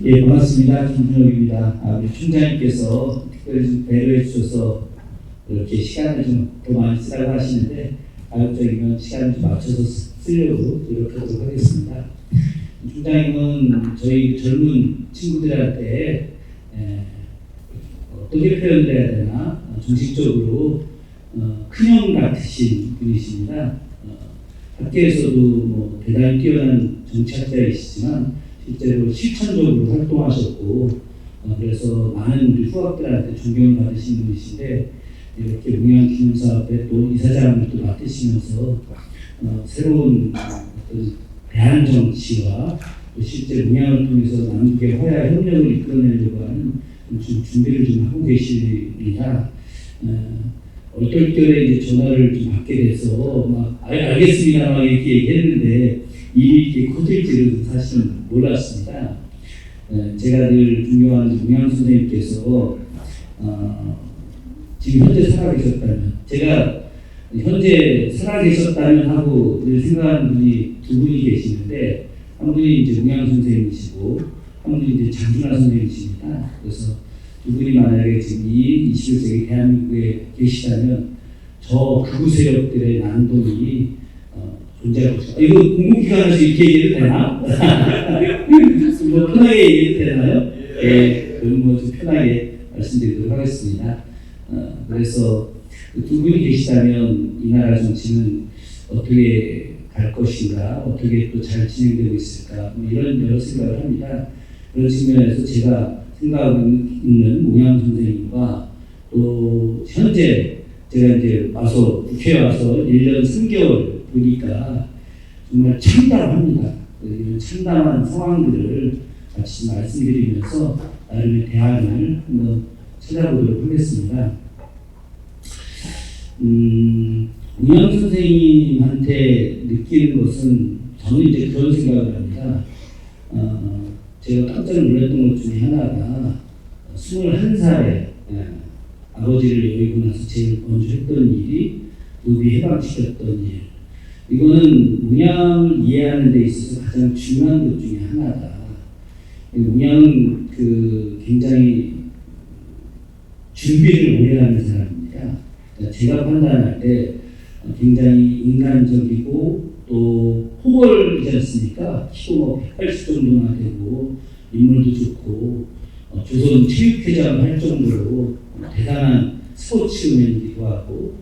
예, 반갑습니다. 김준혁입니다. 우리 총장님께서 특별히 좀 배려해 주셔서 이렇게 시간을 좀 더 많이 쓰라고 하시는데 가급적이면 시간을 좀 맞춰서 쓰려고 노력하도록 하겠습니다. 총장님은 저희 젊은 친구들한테 어떻게 표현을 해야 되나 정식적으로 큰형 같으신 분이십니다. 학계에서도 뭐 대단히 뛰어난 정치학자이시지만 실제로 실천적으로 활동하셨고 그래서 많은 우리 후학들한테 존경을 받으신 분이신데 이렇게 문양기념사업에 또 이사장을 또 맡으시면서 새로운 어떤 대한 정치와 또 실제 문양을 통해서 남북의 화해 협력을 이끌어내려고 하는 좀 준비를 좀 하고 계십니다. 어떨 때에 이제 전화를 좀 받게 돼서 막 알겠습니다 막 이렇게 얘기했는데 일이 이렇게 커질 줄은 사실은 몰랐습니다. 제가 늘 존경하는 문양 선생님께서 지금 현재 살아계셨다면 제가 현재 살아계셨다면 하고 늘 생각하는 분이 두 분이 계시는데 한 분이 이제 문양 선생님이시고 한 분이 이제 장준하 선생님이십니다. 그래서 두 분이 만약에 지금 이 21세기 대한민국에 계시다면 저 극우 세력들의 난동이 존재하고 있습니다. 이거 공공기관에서 이렇게 얘기해도 되나? 뭐 편하게 얘기해도 되나요? 예, 그럼 뭐 좀 편하게 말씀드리도록 하겠습니다. 그래서 두 분이 계시다면 이 나라 정치는 어떻게 갈 것인가, 어떻게 또 잘 진행되고 있을까, 뭐 이런 여러 생각을 합니다. 그런 측면에서 제가 생각하고 있는 문양 선생님과 또 현재 제가 이제 와서 국회에 와서 1년 3개월 보니까 정말 참담합니다. 이런 참담한 상황들을 같이 말씀드리면서 나름의 대안을 한번 찾아보도록 하겠습니다. 문양 선생님한테 느끼는 것은 저는 이제 그런 생각을 합니다. 제가 깜짝 놀랐던 것 중에 하나가 21살에 아버지를 여의고 나서 제일 먼저 했던 일이 노비 해방시켰던 일. 이거는 문양을 이해하는 데 있어서 가장 중요한 것 중에 하나다. 문양은 굉장히 준비를 오래 하는 사람입니다. 제가 판단할 때 굉장히 인간적이고 또 호걸이지 않습니까? 키도 뭐 180 정도나 되고 인물도 좋고 조선 체육회장을 할 정도로 대단한 스포츠맨이기도 하고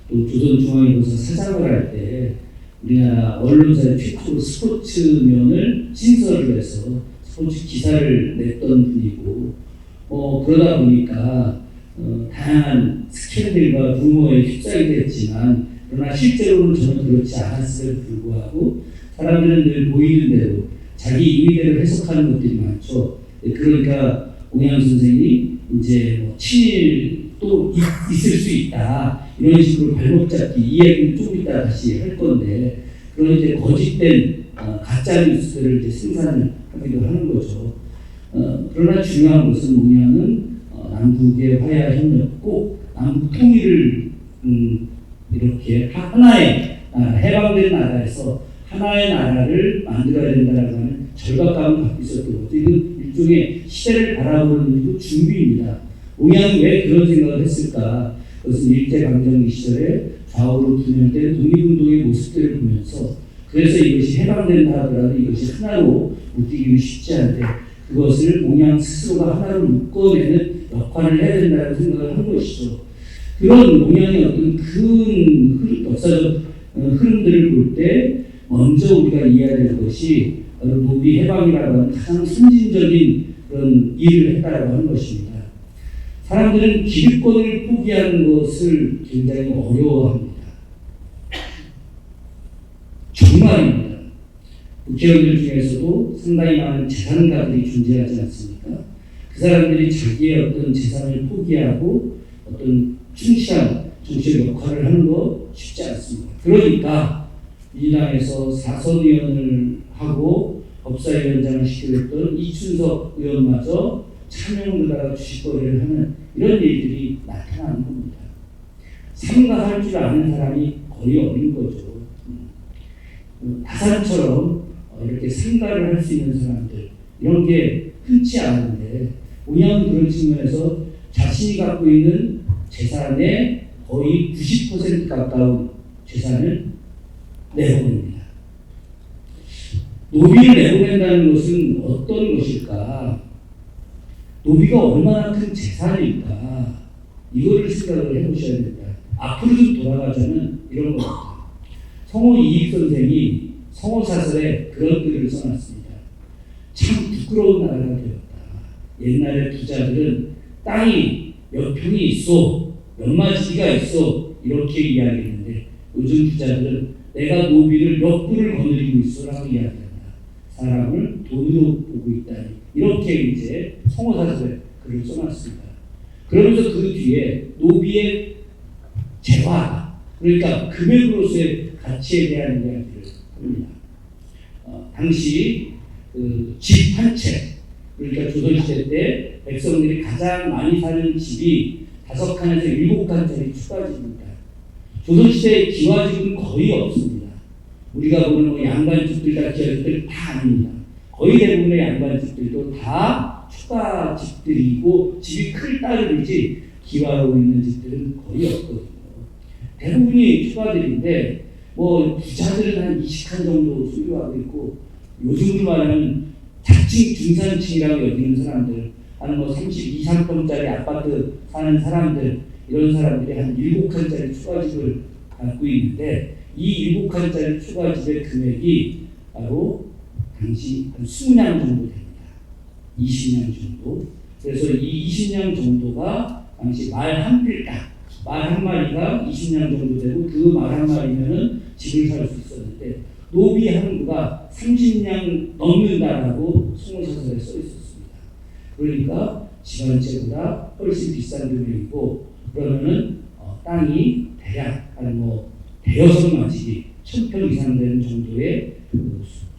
또 조선중앙일보사 사장을 할 때 우리나라 언론사의 최초로 스포츠면을 신설을 해서 스포츠 기사를 냈던 분이고 그러다 보니까 다양한 스캔들과 루머에 휩싸이게 됐지만 그러나 실제로는 전혀 그렇지 않았음에도 불구하고 사람들은 늘 보이는 대로 자기 임의대로 해석하는 것들이 많죠. 그러니까 문양 선생이 이제 친일 또 있을 수 있다 이런 식으로 발목 잡기 이 얘기는 좀 이따 다시 할 건데 그런 이제 거짓된 가짜 뉴스들을 이제 생산을 하기도 하는 거죠. 그러나 중요한 것은 문양은 남북의 화해와 협력 꼭 남북 통일을 이렇게 하나의 해방된 나라에서 하나의 나라를 만들어야 된다는 하는 절박감을 갖고 있었던 것도 이건 일종의 시대를 바라보는 준비입니다. 문양이 왜 그런 생각을 했을까? 그것은 일제강점기 시절에 좌우로 분열된 독립운동의 모습들을 보면서 그래서 이것이 해방된다 하더라도 이것이 하나로 묶이기는 쉽지 않은데 그것을 문양 스스로가 하나로 묶어내는 역할을 해야 된다고 생각을 한 것이죠. 그런 문양의 어떤 큰 역사적 흐름들을 볼 때 먼저 우리가 이해해야 될 것이 노비 해방이라고 하는 가장 선진적인 그런 일을 했다고 하는 것입니다. 사람들은 기득권을 포기하는 것을 굉장히 어려워합니다. 정말입니다. 국회의원들 중에서도 상당히 많은 재산가들이 존재하지 않습니까? 그 사람들이 자기의 어떤 재산을 포기하고 어떤 충실한 정치적 역할을 하는 거 쉽지 않습니다. 그러니까 민주당에서 4선 의원을 하고 법사위원장을 시켜줬던 이춘석 의원마저 차명으로다가 주식거래를 하는 이런 일들이 나타나는 겁니다. 삼가할 줄 아는 사람이 거의 없는 거죠. 다산처럼 이렇게 삼가를 할 수 있는 사람들 이런 게 흔치 않은데 모양은 그런 측면에서 자신이 갖고 있는 재산의 거의 90% 가까운 재산을 내보냅니다. 노비를 내보낸다는 것은 어떤 것일까? 노비가 얼마나 큰 재산일까? 이거를 생각을 해보셔야 됩니다. 앞으로 좀 돌아가자면 이런 겁니다. 성호 이익 선생이 성호사설에 그런 글을 써놨습니다. 참 부끄러운 나라가 되었다. 옛날에 부자들은 땅이 몇 평이 있어, 몇 마지기가 있어 이렇게 이야기했는데 요즘 부자들은 내가 노비를 몇 불을 거느리고 있어라고 이야기한다. 사람을 돈으로 보고 있다니 이렇게 이제 성호사설에 글을 써놨습니다. 그러면서 그 뒤에 노비의 재화, 그러니까 금액으로서의 가치에 대한 이야기를 합니다. 당시 집 한 채, 그러니까 조선시대 때 백성들이 가장 많이 사는 집이 5칸에서 7칸짜리 추가집입니다. 조선시대에 기와집은 거의 없습니다. 우리가 보는 뭐 양반집들, 기와집들 다 아닙니다. 거의 대부분의 양반집들도 다 추가집들이고 집이 클 따름이지 기와로 있는 집들은 거의 없거든요. 대부분이 추가들인데 뭐 부자들은 한 20칸 정도 소유하고 있고 요즘으로 말하면 자칭 중산층이라고 여기는 사람들 한 뭐 32, 3평짜리 아파트 사는 사람들 이런 사람들이 한 7칸짜리 추가집을 갖고 있는데 이 7칸짜리 추가집의 금액이 바로 당시 한 20냥 정도 됩니다. 20냥 정도. 그래서 이 20냥 정도가 당시 말 한 필당, 말 한 마리가 20냥 정도 되고 그 말 한 마리면은 집을 살 수 있었는데 노비 한 구가 30냥 넘는다라고 성호사설에 써 있었습니다. 그러니까 집 한 채보다 훨씬 비싼 금액이고 그러면은 땅이 대략 한 뭐 대여섯 마지기 1000평 이상 되는 정도의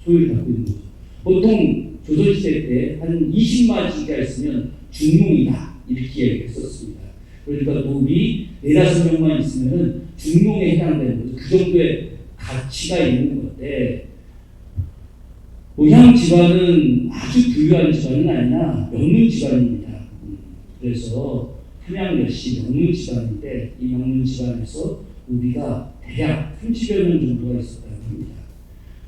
소유를 갖고 있는 거죠. 보통 조선시대 때 한 20마지기가 있으면 중농이다 이렇게 얘기했었습니다. 그러니까 노비 4-5명만 있으면은 중농에 해당되는 거죠. 그 정도의 가치가 있는 건데 모향 집안은 아주 부유한 집안은 아니나 명문 집안입니다. 그래서 함양몇시 명문 집안인데 이 명문 집안에서 노비가 대략 30여 명 정도가 있었다고 합니다.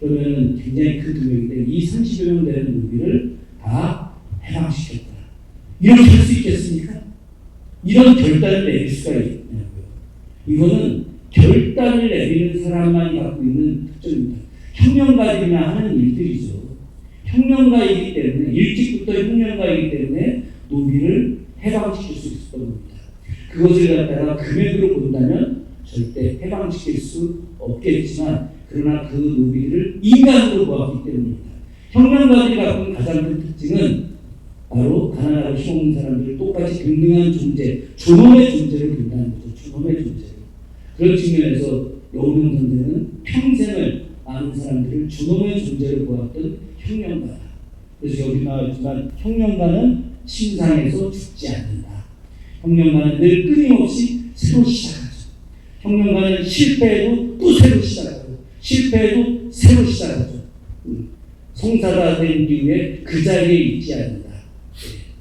그러면 굉장히 큰 금액인데 이 30여 명 되는 노비를 다 해방시켰다. 이렇게 할 수 있겠습니까? 이런 결단을 내릴 수가 있냐고요. 이거는 결단을 내리는 사람만이 갖고 있는 특징입니다. 혁명가들이나 하는 일들이죠. 혁명가이기 때문에 일찍부터 혁명가이기 때문에 노비를 해방시킬 수 있었던 겁니다. 그것을 갖다가 금액으로 본다면 절대 해방시킬 수 없겠지만 그러나 그 노비를 인간으로 보았기 때문입니다. 혁명가들이 갖고 있는 가장 큰 특징은 바로 가난하고 힘없는 사람들을 똑같이 동등한 존재, 존엄의 존재를 본다는 거죠. 존엄의 존재를. 그런 측면에서 여운형 선생은 평생을 많은 사람들을 존엄의 존재로 보았던 혁명가다. 그래서 여기 나왔지만 혁명가는 신상에서 죽지 않는다. 혁명가는 늘 끊임없이 새로 시작하죠. 혁명가는 실패해도 또 새로 시작하고 실패해도 새로 시작하죠. 성사가 된 이후에 그 자리에 있지 않는다.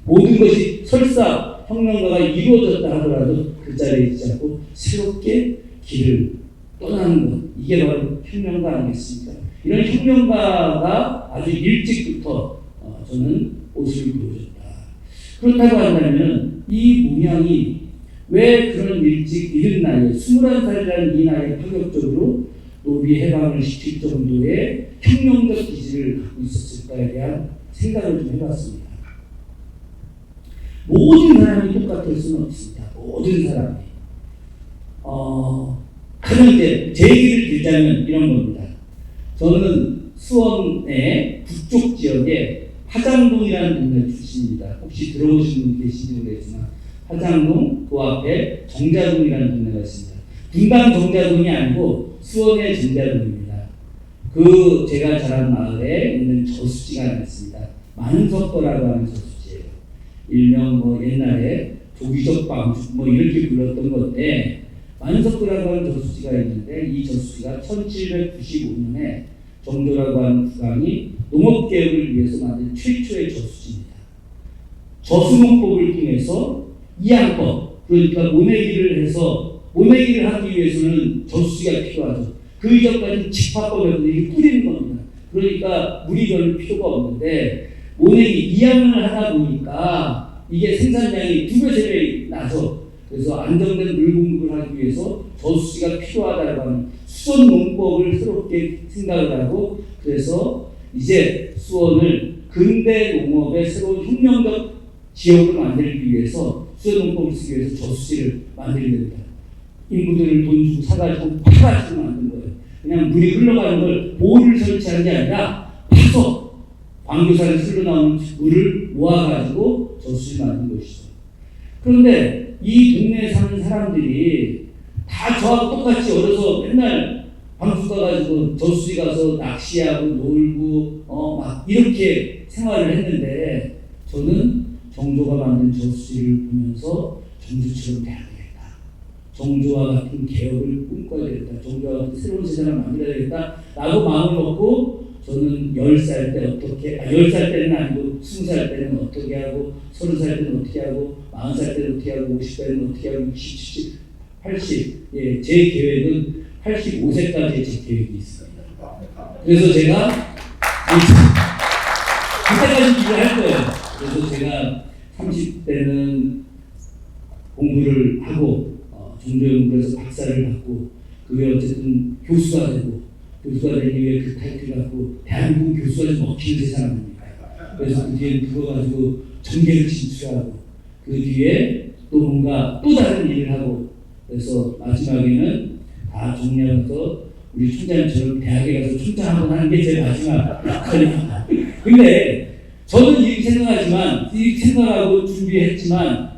모든 것이 설사 혁명가가 이루어졌다 하더라도 그 자리에 있지 않고 새롭게 길을 떠나는 것, 이게 바로 혁명가 아니겠습니까? 이런 혁명가가 아주 일찍부터 저는 옷을 보여줬다. 그렇다고 한다면 이 문양이 왜 그런 일찍 이른 나이에 21살이라는 이 나이에 파격적으로 노비 해방을 시킬 정도의 혁명적 기질을 갖고 있었을까에 대한 생각을 좀 해봤습니다. 모든 사람이 똑같을 수는 없습니다. 모든 사람이. 가령 이제 제 얘기를 들자면 이런 겁니다. 저는 수원의 북쪽 지역에 화장동이라는 동네 출신입니다. 혹시 들어보신 분 계신지 모르겠지만 화장동 그 앞에 정자동이라는 동네가 있습니다. 분당 정자동이 아니고 수원의 정자동입니다. 그 제가 자란 마을에 있는 저수지가 하나 있습니다. 만석거라고 하는 저수지예요. 일명 뭐 옛날에 조기적 방죽 뭐 이렇게 불렀던 건데 만석거라고 하는 저수지가 있는데 이 저수지가 1795년에 정조라고 하는 국왕이 농업개혁을 위해서 만든 최초의 저수지입니다. 저수문법을 통해서 이양법, 그러니까 모내기를 해서 모내기를 하기 위해서는 저수지가 필요하죠. 그 이전까지 집합법에서 이게 뿌리는 겁니다. 그러니까 물이 별 필요가 없는데 모내기 이양을 하다 보니까 이게 생산량이 2배, 3배 나죠. 그래서 안정된 물 공급을 하기 위해서 저수지가 필요하다고 하는 수원 농법을 새롭게 생각을 하고, 그래서 이제 수원을 근대 농업의 새로운 혁명적 지역을 만들기 위해서 수원 농법을 쓰기 위해서 저수지를 만들게 됩니다. 인구들을 돈 주고 사가지고 파가지고 만든 거예요. 그냥 물이 흘러가는 걸 보호를 설치한 게 아니라 파서 광교산에서 흘러나오는 물을 모아가지고 저수지를 만든 것이죠. 그런데 이 동네에 사는 사람들이 다 저하고 똑같이 어려서 맨날 방수 가가지고 저수지 가서 낚시하고 놀고 막 이렇게 생활을 했는데, 저는 정조가 만든 저수지를 보면서 정조처럼 돼야 되겠다. 정조와 같은 개혁을 꿈꿔야 되겠다. 정조와 같은 새로운 세상을 만들어야 되겠다. 라고 마음을 먹고 저는 10살 때 어떻게, 10살 때는 아니고 20살 때는 어떻게 하고, 30살 때는 어떻게 하고, 40살 때는 어떻게 하고, 50살때는 어떻게 하고, 60, 70, 80. 예, 제 계획은 85세까지의 제 계획이 있습니다. 그래서 제가 그때까지 일을 할 거예요. 그래서 제가 30대는 공부를 하고 정조연구에서 박사를 받고, 그 후에 어쨌든 교수가 되고, 교수가 되기 위해 그 타이틀을 갖고 대한민국 교수가 좀 먹히는 세상 아닙니까? 그래서 그 뒤에 그거 가지고 정계를 진출하고, 그 뒤에 또 뭔가 또 다른 일을 하고, 그래서 마지막에는 다 정리하면서 우리 총장님처럼 대학에 가서 총장학원 하는 게 제 마지막 목표입니다. 근데 저는 이렇게 생각하지만, 이렇게 생각하고 준비했지만,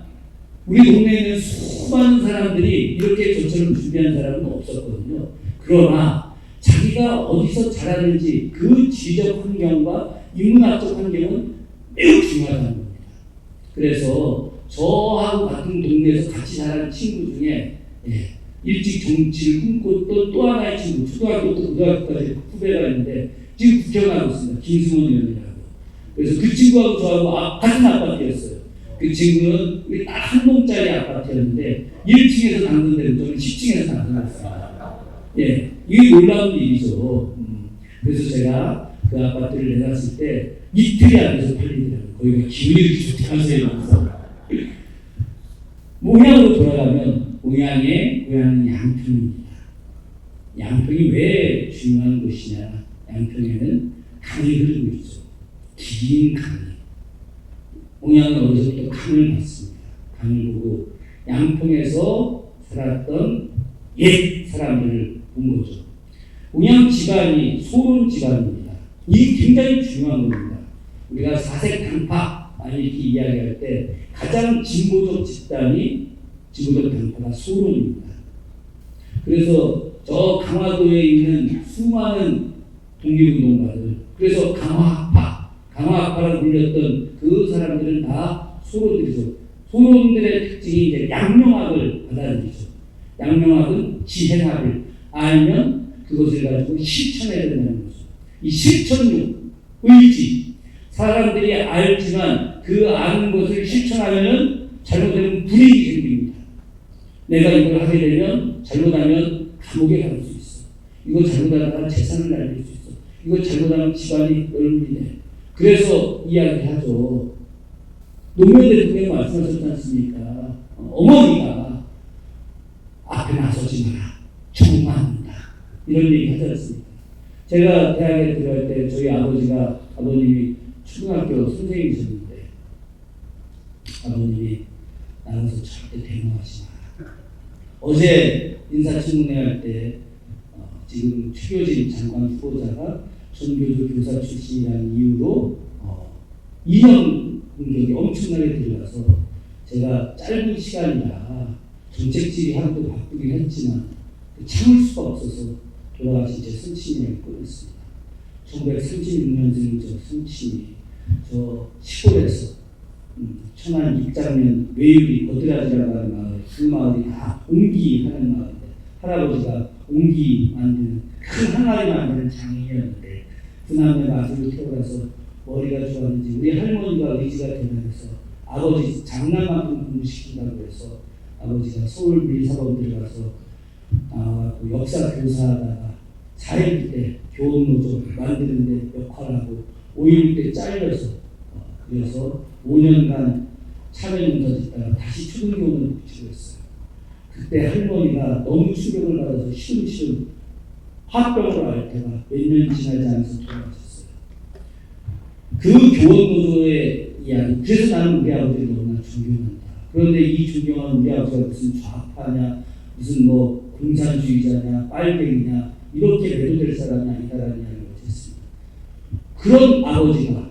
우리 동네에 있는 수많은 사람들이 이렇게 저처럼 준비한 사람은 없었거든요. 그러나 자기가 어디서 자라는지 그 지적 환경과 인문학적 환경은 매우 중요하다는 겁니다. 그래서 저하고 같은 동네에서 같이 자란 친구 중에 일찍 정치를 꿈꿨던 또 하나의 친구, 초등학교부터 고등학교까지 후배가 있는데 지금 국회의원하고 있습니다. 김승원 의원이라고. 그래서 그 친구하고 저하고 같은 아파트였어요. 그 친구는 우리 딱 한 동짜리 아파트였는데 1층에서 당선되고 저는 10층에서 당선됐습니다. 예, 이게 놀라운 일이죠. 그래서 제가 그 아파트를 내놨을 때 이틀이 안 돼서 팔리더라고요. 거기가 기분이 이렇게 좋다면서 이러면서. 모양으로 돌아가면 모양의 고향은 양평입니다. 양평이 왜 중요한 곳이냐? 양평에는 강이 흐르고 있죠. 긴 강이. 옹양은 어디서부터 강을 봤습니다. 강을 보고 양평에서 살았던 옛 사람들을 본 거죠. 옹양 집안이 소론 집안입니다. 이게 굉장히 중요한 겁니다. 우리가 사색 당파 아니 이렇게 이야기할 때 가장 진보적 집단이, 진보적 당파가 소론입니다. 그래서 저 강화도에 있는 수많은 독립운동가들, 그래서 강화학파라고 불렸던 그 사람들은 다 소론들이죠. 소론들의 특징이 이제 양명학을 받아들이죠. 양명학은 지혜사를 알면 그것을 가지고 실천해야 된다는 거죠. 이 실천력, 의지. 사람들이 알지만 그 아는 것을 실천하면은 잘못되면 불이익이 생깁니다. 내가 이걸 하게 되면 잘못하면 감옥에 갈 수 있어. 이거 잘못하다가 재산을 날릴 수 있어. 이거 잘못하면 집안이 얼굴이 돼. 그래서 이야기하죠. 노무현 대통령이 말씀하셨지 않습니까? 어머니가 앞에 나서지 마라. 총망한다. 이런 얘기 하지 않습니까? 제가 대학에 들어갈 때 저희 아버님이 초등학교 선생님이셨는데 아버님이 나가서 절대 대모하지 마라. 어제 인사청문회 할 때 지금 최교진 장관 후보자가 전교조 교사 출신이라는 이유로 2년 공격이 엄청나게 들어가서 제가 짧은 시간이라 정책 질의하기도 바쁘긴 했지만 참을 수가 없어서 돌아가신 제 선친을 꺼냈습니다. 1936년생 저 선친이 저 시골에서 천안 입장면 외유리 거드라지라고 하는 마을, 그 마을이 다 옹기하는 마을인데 할아버지가 옹기 만드는 큰 항아리 만드는 장인이었는데 그 남의 마술을 태어나서 머리가 좋았는지 우리 할머니가 의지가 대단해서 아버지 장난만큼 공부시킨다고 해서 아버지가 서울 밀사범들 가서 역사 교사하다가 4.1 때 교원노조 만드는데 역할하고 5.16 때 잘려서 그래서 5년간 참여연서 짓다가 다시 초등교원을 붙이고 했어요. 그때 할머니가 너무 충격을 받아서 시름시름 화병으로 앓을 때가 몇 년 지나지 않아서 돌아가셨어요. 그 교원노조의 이야기, 그래서 나는 우리 아버지를 너무나 존경한다. 그런데 이 존경하는 우리 아버지가 무슨 좌파냐, 무슨 뭐 공산주의자냐, 빨갱이냐, 이렇게 매도될 사람이 아니다라는 이야기를 했습니다. 그런 아버지가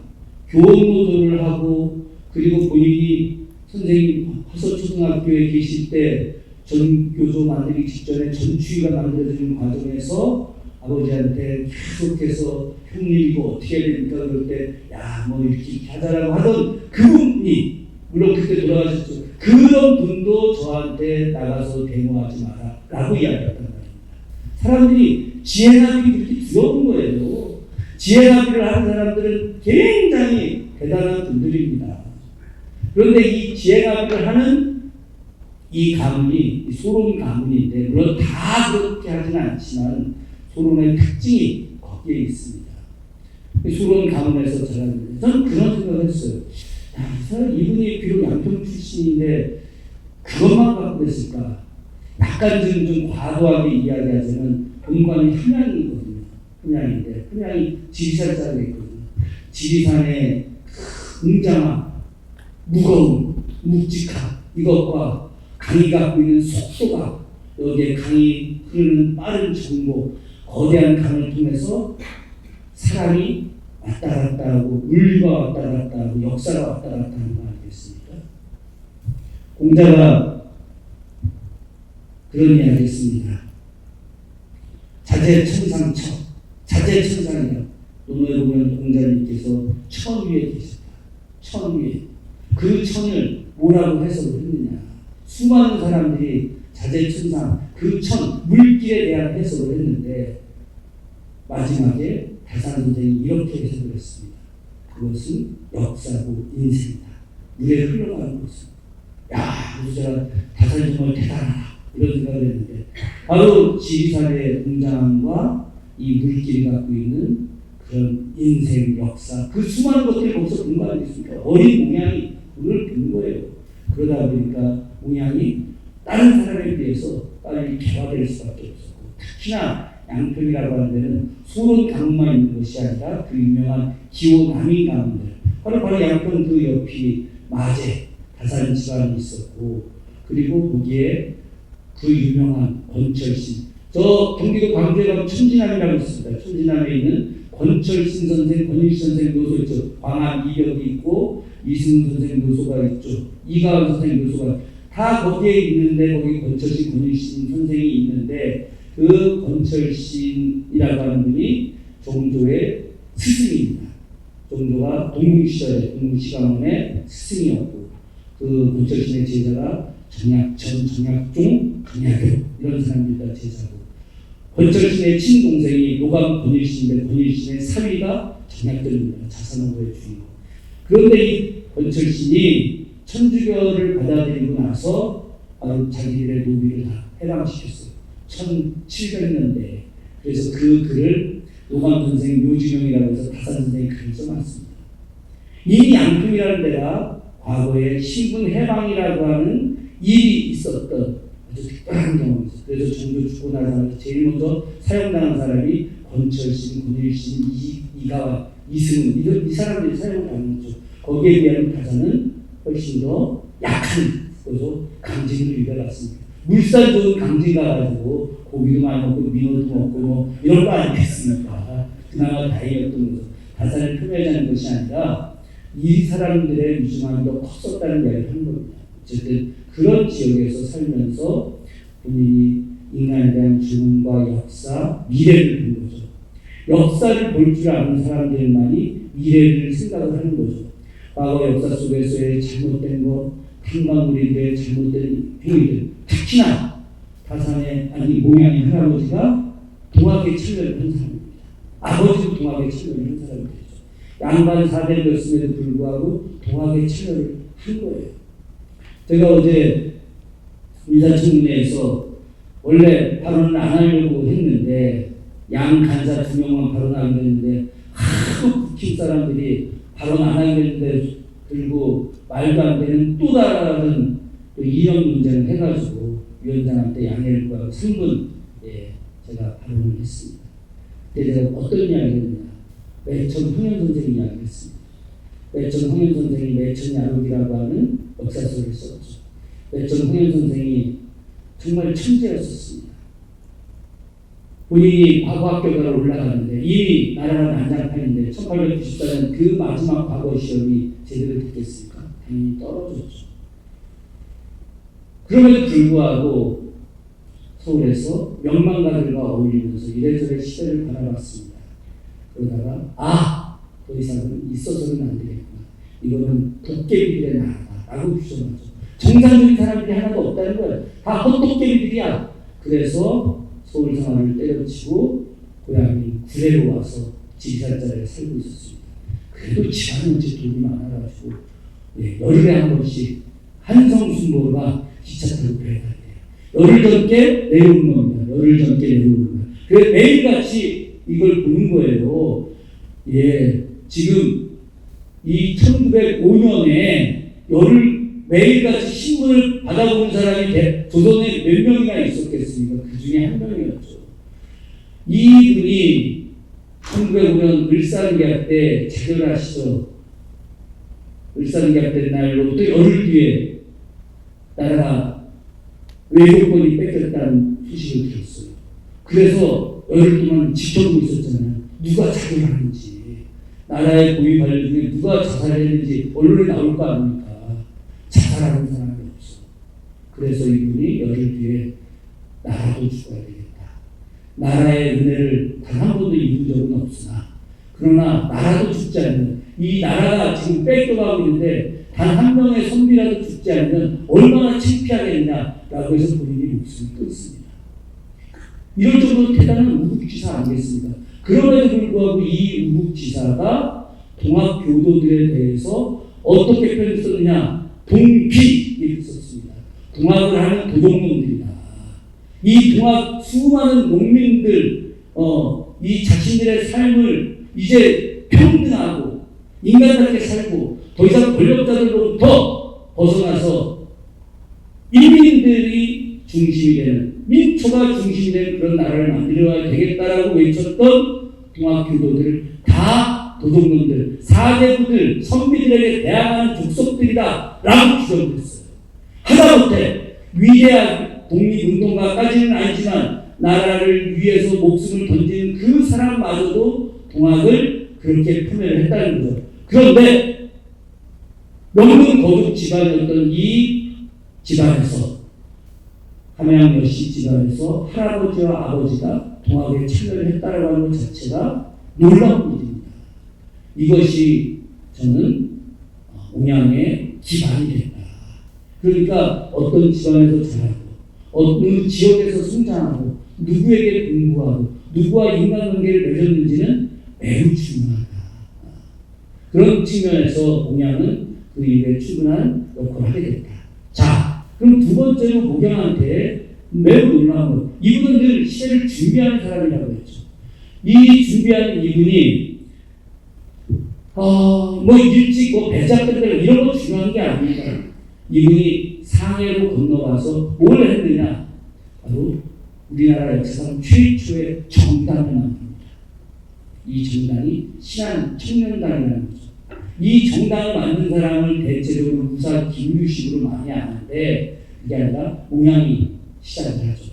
교원노조를 하고 그리고 본인이 선생님 화서초등학교에 계실 때 전교조 만들기 직전에 전추위가 만들어지는 과정에서 아버지한테 계속해서 형님이고 어떻게 해야 됩니까? 그럴 때 야 뭐 이렇게 하자라고 하던 그분이 물론 그때 돌아가셨죠. 그런 분도 저한테 나가서 데모하지 마라 라고 이야기했단 말입니다. 사람들이 지혜나비이 그렇게 두려운 거예요. 지혜나비를 하는 사람들은 굉장히 대단한 분들입니다. 그런데 이 지혜나비를 하는 이 가문이 소론 가문인데 물론 다 그렇게 하지는 않지만 소론의 특징이 거기에 있습니다. 소론 가문에서 자랐는데 저는 그런 생각을 했어요. 이분이 비록 양평 출신인데 그것만 갖고 됐을까? 약간 좀 과도하게 이야기하자면 본관이 함양이거든요. 함양인데 함양이 지리산 자리에 있거든요. 지리산의 웅장함, 무거움, 묵직함 이것과 강이 갖고 있는 속도가 여기에 강이 흐르는 빠른 정보 거대한 강을 통해서 사람이 왔다 갔다 하고 물리가 왔다 갔다 하고 역사가 왔다 갔다 하는 거 아니겠습니까? 공자가 그런 이야기 했습니다. 자재천상처, 자재천상이요. 논어에 보면 공자님께서 천 위에 계셨다. 천 위에. 그 천을 뭐라고 해석을 했느냐. 수많은 사람들이 자재천상, 그 천, 물길에 대한 해석을 했는데 마지막에 다산 선생이 이렇게 해석을 했습니다. 그것은 역사고 인생이다. 물에 흘러가는 것은. 야, 우리가 다산이 정말 대단하다. 이런 생각을 했는데 바로 지리산의 웅장함과 이 물길이 갖고 있는 그런 인생, 역사, 그 수많은 것들이 거기서 본 거 아니겠습니까? 어린 몽양이 그걸 본 거예요. 그러다 보니까 몽양이 다른 사람에 비해서 빨리 개화될 수밖에 없었고 특히나 양평이라고 하는 데는 소론 가문만 있는 것이 아니라 그 유명한 기호 남인 가문들 바로 양평 그 옆이 마제 다산 집안이 있었고 그리고 거기에 그 유명한 권철신 저 경기도 광주에 가면 천진암이라고 있습니다. 천진암에 있는 권철신 선생, 권일신 선생 묘소 있죠. 광암 이벽이 있고 이승훈 선생 묘소가 있죠. 이가은 선생 묘소가 다 거기에 있는데 거기 권철신, 권일신 선생이 있는데 그 권철신이라고 하는 분이 종조의 스승입니다. 종조가 동궁시절에 동궁시가문의 스승이었고 그 권철신의 제자가 정약천, 정약종, 정약교 이런 사람들이 다 제자고 권철신의 친동생이 노감 권일신인데 권일신의 사위가 정약들입니다. 자산어고의 주인공. 그런데 이 권철신이 천주교를 받아들이고 나서 바로 자기들의 노비를 다 해방시켰어요. 1700년대에. 그래서 그 글을 노감 선생 묘진영이라고 해서 다산 선생이 글을 써놨습니다. 이 양평이라는 데가 과거에 신분 해방이라고 하는 일이 있었던 아주 특별한 경험이었어요. 그래서 종교 죽고 난 사람에서 제일 먼저 사형당한 사람이 권철신, 권일신, 이가와 이승훈 이 사람들이 사형을 당했죠. 거기에 비하면 다산은 훨씬 더 약한 거죠. 강진을 입어갔습니다. 물산 좋은 강진 가가지고 고기도 많이 먹고 민어도 먹고 뭐 이런 거 아니겠습니까? 그나마 다행이었던 거죠. 다산을 표명하는 것이 아니라 이 사람들의 유증함이 더 컸었다는 이야기를 한 겁니다. 어쨌든 그런 지역에서 살면서 본인이 인간에 대한 주문과 역사, 미래를 본 거죠. 역사를 볼 줄 아는 사람들만이 미래를 생각을 하는 거죠. 과거 역사 속에서의 잘못된 것, 탄광우리들의 잘못된 행위들, 특히나 다산의 몽양의 할아버지가 동학에 참여를 한 사람입니다. 아버지도 동학에 참여를 한 사람들이죠. 양반 4대였음에도 불구하고 동학에 참여를 한 거예요. 제가 어제 인사청문회에서 원래 발언을 안 하려고 했는데 양 간사 2명만 발언하기로 했는데 하도 국힘 사람들이 발언 안 하기로 했는데 들고 말도 안 되는 또 다른 또 이념 논쟁을 해가지고 위원장한테 양해를 구하고 3분 제가 발언을 했습니다. 그때 제가 어떤 이야기를 했냐. 매천 홍현 선생님 이야기를 했습니다. 매천 홍현 선생이 매천 야록이라고 하는 역사서를 썼죠. 매천 홍현 선생이 정말 천재였었습니다. 본인이 과거 학교가로 올라가는데 이미 나라가 난장판인데 1894년 그 마지막 과거 시험이 제대로 됐겠습니까? 당연히 떨어졌죠. 그럼에도 불구하고 서울에서 명망가들과 어울리면서 이래저래 시대를 바라봤습니다. 그러다가 더 이상은 있어서는 안 되겠구나. 이거는 도깨비들의 나라다라고 규정하죠. 정상적인 사람들이 하나도 없다는 거예요. 다 헛도깨비들이야. 그래서 서울 생활을 때려치고 고향인 구례로 와서 지리산자리에 살고 있었습니다. 그래도 집안은 이제 돈이 많아가지고 열흘에 한 번씩 한성순보가 기차 타고 그래야 돼요. 열흘 전께 내려오는 겁니다. 열흘 전께 내려오는 거예요. 그래서 매일같이 이걸 보는 거예요. 지금 이 1905년에 열흘 매일같이 신문을 받아보는 사람이 조선에 몇 명이나 있었겠습니까? 그 중에 한 명이었죠. 이분이 1905년 을사계약 때 자결하시죠. 을사계약 된 날로부터 열흘 뒤에 나라가 외교권이 뺏겼다는 소식을 들었어요. 그래서 열흘 동안 지켜보고 있었잖아요. 누가 자결하는지, 나라의 고위 관료 중에 누가 자살했는지 언론에 나올 거 아닙니까? 자살하는 사람이 없어. 그래서 이분이 열흘 뒤에 나라도 죽어야 되겠다. 나라의 은혜를 단 한 번도 입은 적은 없으나 그러나 나라도 죽지 않는 이 나라가 지금 뺏겨가고 있는데 단 한 명의 선비라도 죽지 않으면 얼마나 창피하겠냐라고 해서 본인이 목숨을 끊습니다. 이럴 정도로 대단한 우국지사 아니겠습니까? 그럼에도 불구하고 이 우국지사가 동학교도들에 대해서 어떻게 표현을 썼느냐. 동비 이렇게 썼습니다. 동학을 하는 도둑놈들이다. 이 동학 수많은 농민들 이 자신들의 삶을 이제 평등하고 인간답게 살고 더 이상 권력자들로부터 벗어나서 인민들이 중심이 되는 민초가 중심이 되는 그런 나라를 만들어야 되겠다라고 외쳤던 동학교도들 다 도둑놈들, 사대부들, 선비들에게 대항하는 족속들이다 라고 규정했어요. 하다못해 위대한 독립운동가까지는 아니지만 나라를 위해서 목숨을 던지는 그 사람마저도 동학을 그렇게 표현을 했다는 거죠. 그런데 명문 거둑 집안이었던 이 집안에서 함양 여씨 집안에서 할아버지와 아버지가 동학에 참여를 했다라고 하는 것 자체가 놀라운 일입니다. 이것이 저는 옹양의 기반이 됐다. 그러니까 어떤 집안에서 자라고 어느 지역에서 성장하고 누구에게 공부하고 누구와 인간관계를 맺었는지는 매우 중요하다. 그런 측면에서 옹양은 그 일에 충분한 역할을 하게 됐다. 자, 그럼 두 번째로 목양한테 매우 놀라운 것. 이분은 늘 시대를 준비하는 사람이라고 했죠. 이 준비하는 이분이 일찍 배작들 이런 거 중요한 게 아닙니다. 이분이 상해로 건너가서 뭘 했느냐? 바로 우리나라 역사상 최초의 정당을 만듭니다. 이 정당이 신안 청년당이라는 거죠. 이 정당을 만든 사람을 대체적으로 무사 김유식으로 많이 아는데 그게 아니라 옹양이 시작을 하죠.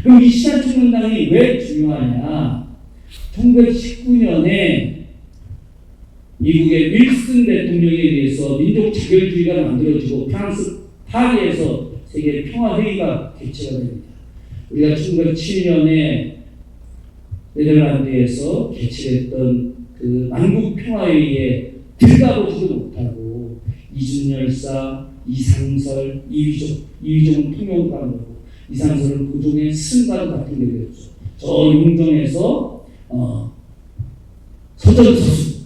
그럼 이 신안 청년당이 왜 중요하냐? 1919년에 미국의 윌슨 대통령에 의해서 민족 자결주의가 만들어지고 프랑스 파리에서 세계 평화회의가 개최가 됩니다. 우리가 1907년에 네덜란드에서 개최했던 그 만국 평화회의에 들어가보지도 못하고 이준열사, 이상설, 이휘종은 통역관이고 이상설은 고종의 승관 같은 게 되었죠. 저 용정에서 서전서수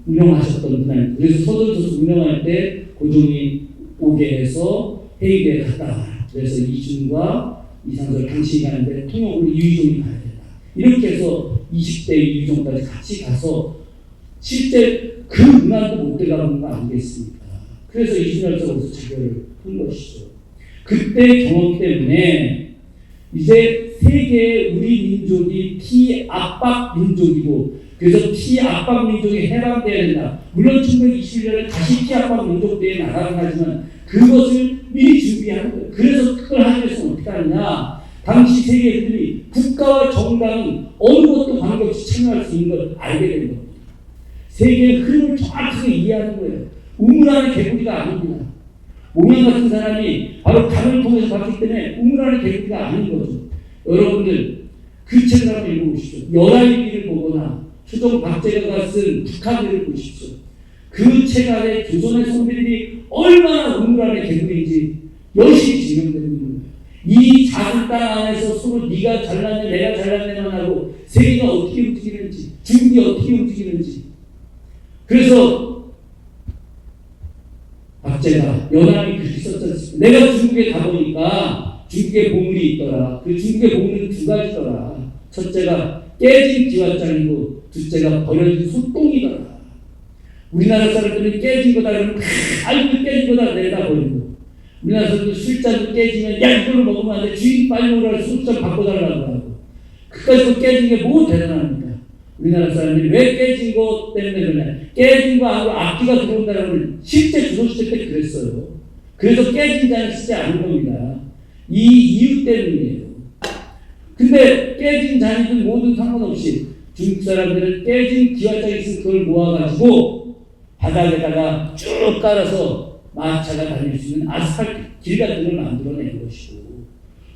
운영하셨던 분이. 그래서 서둘러서 운영할 때 고종이 오게 해서 회의에 갔다 와라. 그래서 이준과 이상설 당신이 가는데 통역으로 이휘종이 가야 된다. 이렇게 해서 20대 이휘종까지 같이 가서 실제 그 문안도 못 들어가는 거 아니겠습니까? 그래서 이준열서로서 자결을 한 것이죠. 그때 경험 때문에 이제 세계의 우리 민족이 피압박 민족이고, 그래서 피압박 민족이 해방돼야 된다. 물론 1921년에 다시 피압박 민족대에 나가긴 하지만 그것을 미리 준비하는 거예요. 그래서 그걸 하기 위해서는 어떻게 하느냐. 당시 세계인들이 국가와 정당은 어느 것도 관계없이 참여할 수 있는 걸 알게 된 겁니다. 세계의 흐름을 정확하게 이해하는 거예요. 우물안의 개구리가 아닙니다. 몽양 같은 사람이 바로 강을 통해서 봤기 때문에 우물안의 개구리가 아닌 거죠. 여러분들 그 책을 한번 읽어보십시오. 열아이비를 보거나 초종 박재가가 쓴 북한일을 보십시오. 그 책 안에 조선의 선비들이 얼마나 우물안의 개구리인지 여실히 증명되는 거예요. 이 작은 땅 안에서 서로 네가 잘났네 내가 잘났네만 하고 세계가 어떻게 움직이는지, 중국이 어떻게 움직이는지. 그래서 박제가 연합이 그렇게 썼지 않습니까? 내가 중국에 가보니까 중국에 보물이 있더라. 그 중국의 보물은 두 가지더라. 첫째가 깨진 기와장이고 둘째가 버려진 소똥이더라. 우리나라 사람들은 깨진 거다 그러면 아이고 깨진 거다 내다 버리고, 우리나라 사람들 술잔도 깨지면 야 이걸로 먹으면 안 돼. 주인 빨리 오라고 술잔 바꿔달라고 하고. 그까지 깨진 게 뭐 대단합니까? 우리나라 사람들이 왜 깨진 거 때문에 그러냐. 깨진 거 아니고 악기가 들어온다는 걸 실제 조선시대 때 그랬어요. 그래서 깨진 잔을 쓰지 않은 겁니다. 이 이유 때문이에요. 근데 깨진 잔이든 뭐든 상관없이 중국 사람들은 깨진 기와장이 있으면 그걸 모아가지고 바닥에다가 쭉 깔아서 마차가 다닐 수 있는 아스팔트 길 같은 걸 만들어낸 것이고,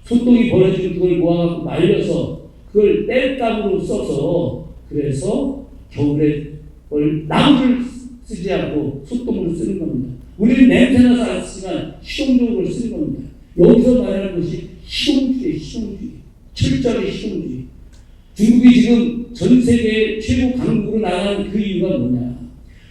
소똥이 버려지면 그걸 모아갖고 말려서 그걸 땔감으로 써서, 그래서 겨울에 나무를 쓰지 않고 소똥으로 쓰는 겁니다. 우리는 냄새나서 안 쓰지만 실용적으로 쓰는 겁니다. 여기서 말하는 것이 실용주의, 실용주의, 철저하게 실용주의. 중국이 지금 전 세계 최고 강국으로 나가는 그 이유가 뭐냐.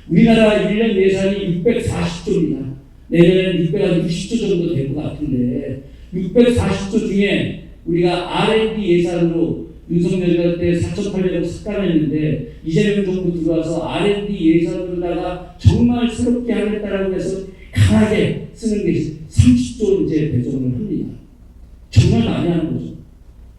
우리나라 1년 예산이 640조입니다. 내년에는 660조 정도 될 것 같은데 640조 중에 우리가 R&D 예산으로 윤석열 때 4,800억 삭감했는데 이재명 정부 들어와서 R&D 예산으로다가 정말 새롭게 하겠다라고 해서 강하게 쓰는 게 30조 이제 배정을 합니다. 정말 많이 하는 거죠.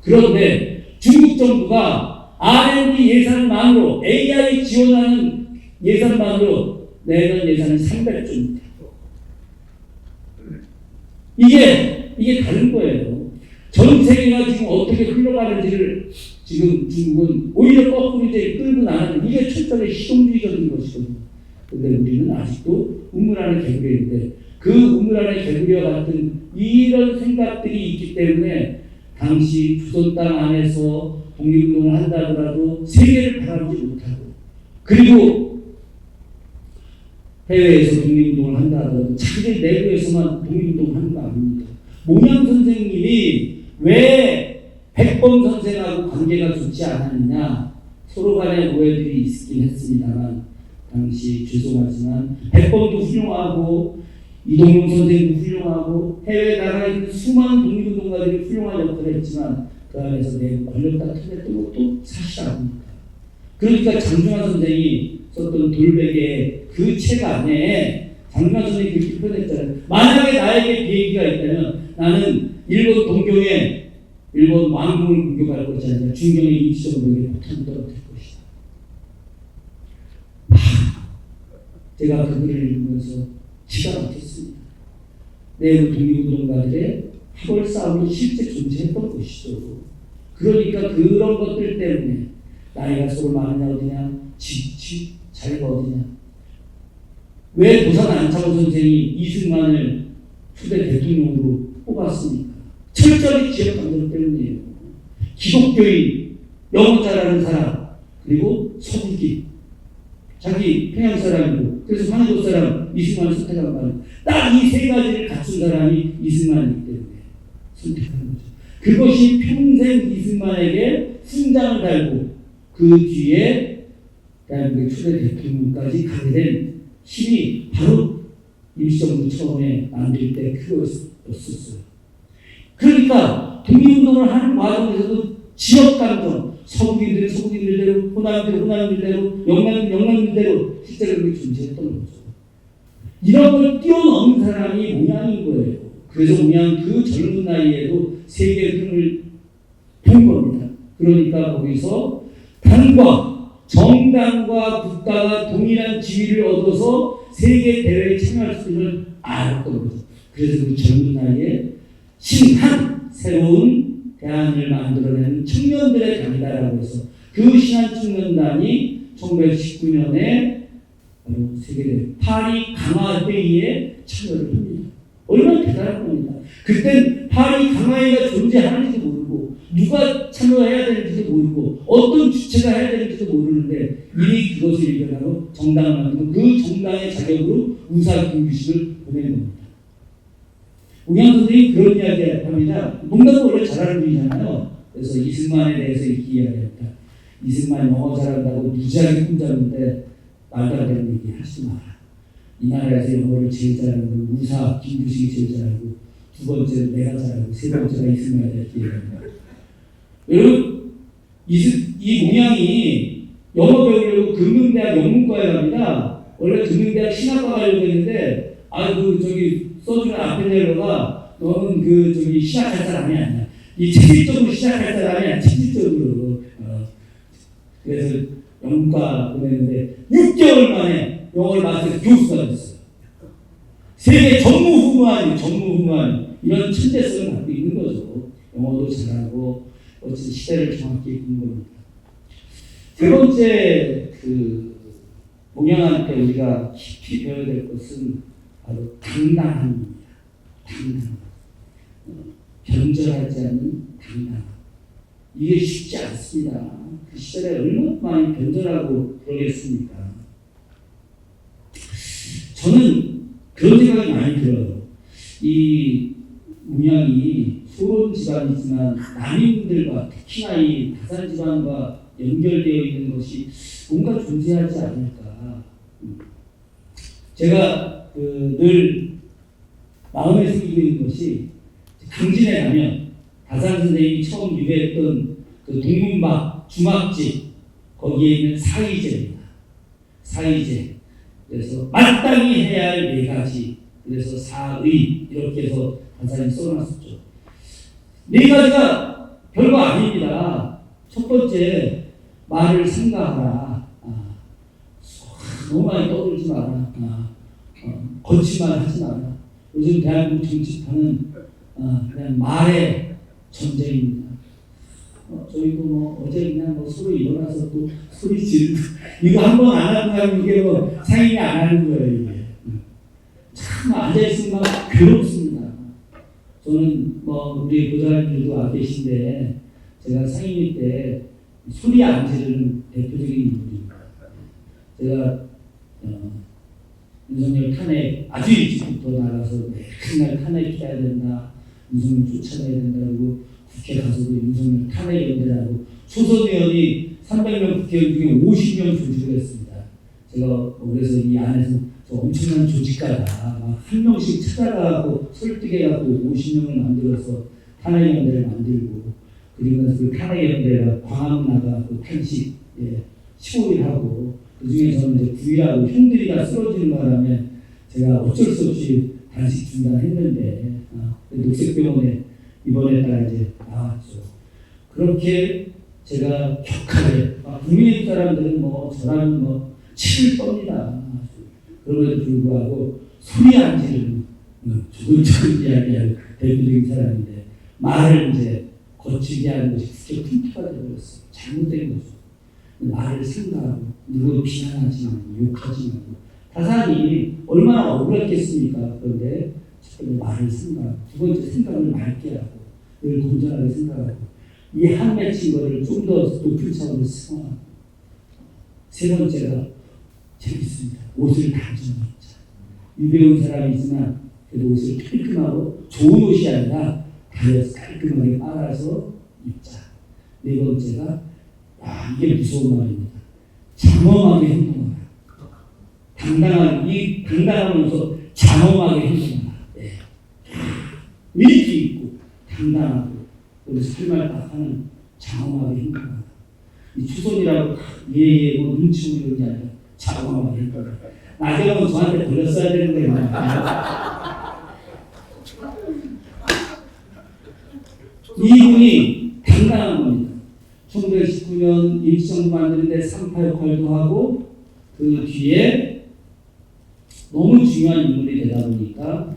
그런데 중국 정부가 R&D 예산만으로 AI 지원하는 예산만으로 내년 예산은 300조입니다. 이게 다른 거예요. 전 세계가 지금 어떻게 흘러가는지를 지금 중국은 오히려 거꾸로 이제 끌고 나가는, 이게 철저하게 실용주의적인 것이거든요. 근데 우리는 아직도 우물 안의 개구리인데 그 우물 안의 개구리와 같은 이런 생각들이 있기 때문에 당시 조선 땅 안에서 독립운동을 한다 하더라도 세계를 바라보지 못하고, 그리고 해외에서 독립운동을 한다 하더라도 자기들 내부에서만 독립운동을 하는 거 아닙니다. 몽양 선생님이 왜 백범 선생하고 관계가 좋지 않았느냐. 서로 간에 오해들이 있긴 했습니다만 당시 죄송하지만 백범도 훌륭하고 이동용 선생도 훌륭하고 해외 나라에 있는 수많은 독립운동가들이 훌륭한 역할을 했지만 그 안에서 내부 권력 다툼했던 것도 사실 아닙니까? 그러니까 장중환 선생이 썼던 돌베개 그 책 안에 장중환 선생이 그렇게 표현했잖아요. 만약에 나에게 비행기가 있다면 나는 일본 동경에 일본 왕궁을 공격할 것이 아니라 중경의 임시정부에게 폭탄을 떨어뜨릴 것이다. 제가 그 글을 읽으면서 기가 막혔습니다. 내부 독립운동가들의 학월 싸움이 실제 존재했던 것이죠. 그러니까 그런 것들 때문에 나이가 서로 많으냐 어디냐, 집 자리가 어디냐. 왜 도산 안창호 선생이 이승만을 초대 대통령으로 뽑았습니까? 철저히 지역 감정 때문이에요. 기독교인, 영어 잘하는 사람, 그리고 서구기, 자기 평양 사람이고, 그래서 황해도 사람 이승만을 선택한 거예요. 딱 이 세 가지를 갖춘 사람이 이승만이기 때문에 선택하는 거죠. 그것이 평생 이승만에게 훈장을 달고 그 뒤에 대한민국의 초대 대통령까지 가게 된 힘이 바로 임시정부 처음에 만들 때 그거였었어요. 그러니까 독립운동을 하는 과정에서도 지역감정, 서북인들은 서북인들대로, 호남인들은 호남인들대로, 영남인들은 영남인들대로 실제로 그렇게 존재했던 거죠. 이런 걸 뛰어넘은 사람이 몽양인 거예요. 그래서 몽양 그 젊은 나이에도 세계 흐름을 본 겁니다. 그러니까 거기서 당과 정당과 국가가 동일한 지위를 얻어서 세계 대회에 참여할 수 있는 알았던 거죠. 그래서 그 젊은 나이에 신한 새로운 대안을 만들어내는 청년들의 당이다라고 해서 그 신한 청년단이 1919년에 세계대회 파리 강화회의에 참여를 합니다. 얼마나 대단한 겁니다. 그땐 파리 강화회의가 존재하는지도 모르고 누가 참여해야 되는지도 모르고 어떤 주체가 해야 되는지도 모르는데 이미 그것을 이겨나고 정당을 만들고 그 정당의 자격으로 우사 김규식을 보낸 겁니다. 옹양 선생님이 그런 이야기 합니다. 농담도 원래 잘하는 분이잖아요. 그래서 이승만에 대해서 이렇게 이야기합니다. 이승만 영어 잘한다고 무지하게 꿈잡는데 말도 안 되는 얘기 하지 마라. 이 나라에서 영어를 제일 잘하는 건 우사 김규식이 제일 잘하고 두 번째로 내가 잘하고 세 번째가 이승만에 대해 얘기합니다. 여러분 이 몽양이 영어 배우려고 금능대학 영문과에 갑니다. 원래 금능대학 신학과 가려고 했는데 써주는 아펜젤러가 너는 시작할 사람이 아니야. 이 체질적으로 시작할 사람이 아니야. 체질적으로. 그래서 영문과 보냈는데 6개월 만에 영어를 마스터해서 교수가 됐어요. 세계 전무후무한 이런 천재성을 갖고 있는 거죠. 영어도 잘하고 어쨌든 시대를 정확히 읽는 겁니다. 세 번째 몽양한테 우리가 깊이 배워야 될 것은 바로 당당함입니다. 당당. 변절하지 않는 당당. 이게 쉽지 않습니다. 그 시절에 얼마나 많이 변절하고 그러겠습니까? 저는 그런 생각이 많이 들어요. 이 몽양이 소론 집안이지만 남인들과 특히나 이 다산 집안과 연결되어 있는 것이 뭔가 존재하지 않을까. 제가 늘 마음에 새기고 있는 것이 강진에 가면 다산 선생님이 처음 유배했던 그 동문박 주막집 거기에 있는 사의제입니다. 사의제. 그래서 마땅히 해야 할 네 가지. 그래서 사의 이렇게 해서 다산이 써놨었죠. 네 가지가 별거 아닙니다. 첫 번째 말을 삼가하라. 너무 많이 떠들지 마라. 거친 말 하지 마라. 요즘 대한민국 정치판은 그냥 말의 전쟁입니다. 저희도 어제 그냥 서로 일어나서 또 소리 지르고 이거 한 번 안 하면 이게 상인이 안 하는 거예요. 이게. 참 앉아있으면 괴롭습니다. 저는 우리 보좌관들도 와 계신데 제가 상임위 때 소리 안 지르는 대표적인 인물입니다. 제가 윤석열 탄핵 아주 일찍부터 나가서 맨날 탄핵해야 된다. 윤석열 쫓아내야 된다고 국회 가서도 윤석열 탄핵 연대라고 초선 의원이 300명 국회의원 중에 50명 조직을 했습니다. 제가 그래서 이 안에서 엄청난 조직가다. 막 한 명씩 찾아가고 설득해가고 50명을 만들어서 탄핵 연대를 만들고 그러면서 그 탄핵 연대가 광화문 나가고 탄식 15일 하고 그 중에 저는 이제 9일하고 형들이 다 쓰러지는 바람에 제가 어쩔 수 없이 단식 중단했는데 녹색병원에 입원했다가 이제 나왔죠. 그렇게 제가 격하게 국민의 사람들은 저랑 치를 떱니다. 그럼에도 불구하고 소리 안 지르는 조근조근 이야기하는 대표적인 사람인데 말을 이제 거치게 하는 것이 국제 풍토가 되어버렸어요. 잘못된 거죠. 말을 생각하고 누구 비난하지 말고 욕하지 말고 다산이 얼마나 억울했겠습니까? 그런데 첫 번째 말을 생각하고 두 번째 생각을 맑게 하고 늘 건전하게 생각하고 이 한 맺힌 거를 좀 더 높은 차원으로 생각하고 세 번째가 재밌습니다. 옷을 단정히 입자. 유배온 사람이지만 그래도 옷을 깔끔하고 좋은 옷이 아니라 다려서 깔끔하게 빨아서 입자. 네 번째가 이게 무서운 말입니다. 장엄하게 행동하라. 당당하면서 장엄하게 행동하라. 예. 위트 있고 당당하고 여기서 할 말 딱 하는 장엄하게 행동하라. 이 추손이라고 예예 뭐 눈치 보는 게 아니라 장엄하게 행동하라. 나중에 저한테 걸렸어야 되는 거예요. 이분이 당당한 겁니다. 1919년 임시정부 만드는데 3.8 역할도 하고 그 뒤에 너무 중요한 인물이 되다 보니까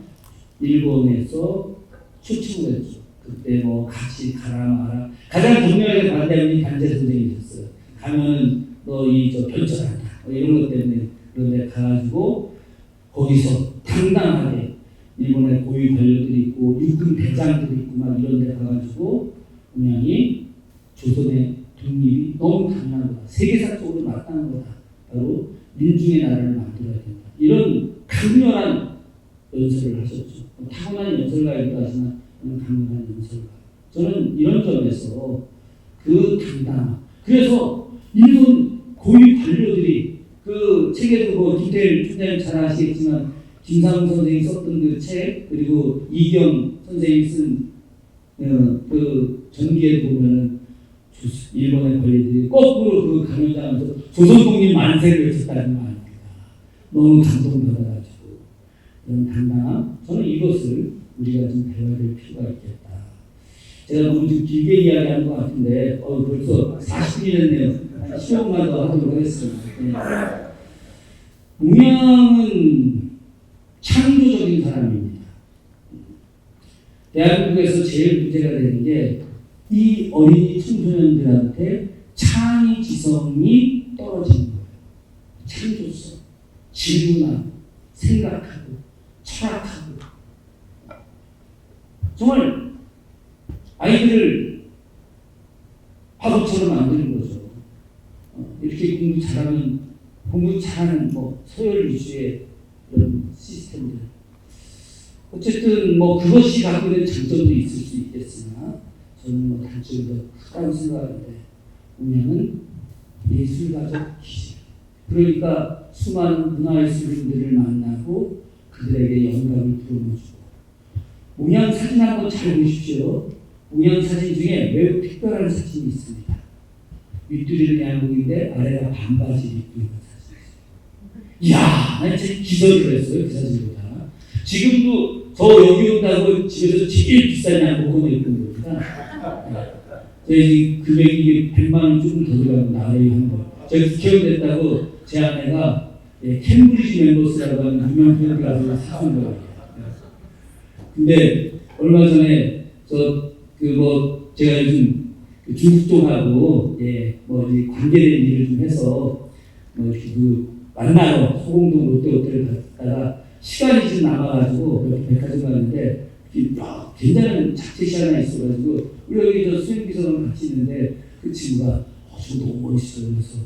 일본에서 초청을 했죠. 그때 뭐 같이 가라 마라. 가장 격렬하게 반대하는 분이 간제 선생님이셨어요. 가면은 너 이 저 변절한다. 뭐 이런 것 때문에 그런 데 가가지고 거기서 당당하게 일본의 고위 관료들이 있고 육군 대장들이 있고 막 이런 데 가가지고 분명히 조선의 독립이 너무 당연한 거다. 세계사적으로 마땅한 거다. 바로 민중의 나라를 만들어야 된다. 이런 강렬한 연설을 하셨죠. 타고난 연설가이기도 하지만 강렬한 연설가. 저는 이런 점에서 그 당당. 그래서 일본 고위 관료들이 그 책에도 뭐 김태일 총장님 잘 아시겠지만 김상훈 선생이 썼던 그 책 그리고 이경 선생이 쓴 그 전기에 보면은 일본의 관리들이 거꾸로 그 강연장에서 조선독립 만세를 외쳤다는 말입니다. 너무 감동받아가지고 이런 당당함. 저는 이것을 우리가 좀 배워야 될 필요가 있겠다. 제가 너무 좀 길게 이야기하는 것 같은데 벌써 40분이 됐네요. 한 10분만 더 하도록 하겠습니다. 웅양은 창조적인 사람입니다. 대한민국에서 제일 문제가 되는 게 이 어린이 청소년들한테 창의지성이 떨어지는 거예요. 창조성, 질문하고 생각하고 철학하고 정말 아이들을 바보처럼 만드는 거죠. 이렇게 공부 잘하는 뭐 서열 위주의 이런 시스템들. 어쨌든 뭐 그것이 갖고 있는 장점도 있을 수 있겠으나 저는 뭐 단점이 더 크다고 생각하는데 웅양은 예술가적 기질. 그러니까 수많은 문화예술인들을 만나고 그들에게 영감을 불어넣어주고 웅양 사진 한번 잘 보십시오. 웅양 사진 중에 매우 특별한 사진이 있습니다. 윗두리는 양복인데 아래가 반바지를 입고 있는 사진이에요. 이야, 나 진짜 기절을 했어요. 그 사진보다. 지금도 저 여기 온다고 집에서 제일 비싼 양복을 입고 있는 겁니다. 저희 금액이 100만 원 조금 더 들어가고 나래요 한 번. 제가 국회의원 됐다고 제 아내가 캠브리지 멤버스라고 하는 유명 브랜드 가서 사준 거예요. 근데 얼마 전에 제가 요즘 중국 쪽하고 이 관계된 일을 좀 해서 이렇게 만나러 소공동 롯데호텔을 갔다가 시간이 좀 남아가지고 이렇게 백화점 갔는데 괜찮은 자켓이 하나 있어가지고 우리 여기 저 수행비서랑 같이 있는데 그 친구가 저거 너무 멋있어. 그래서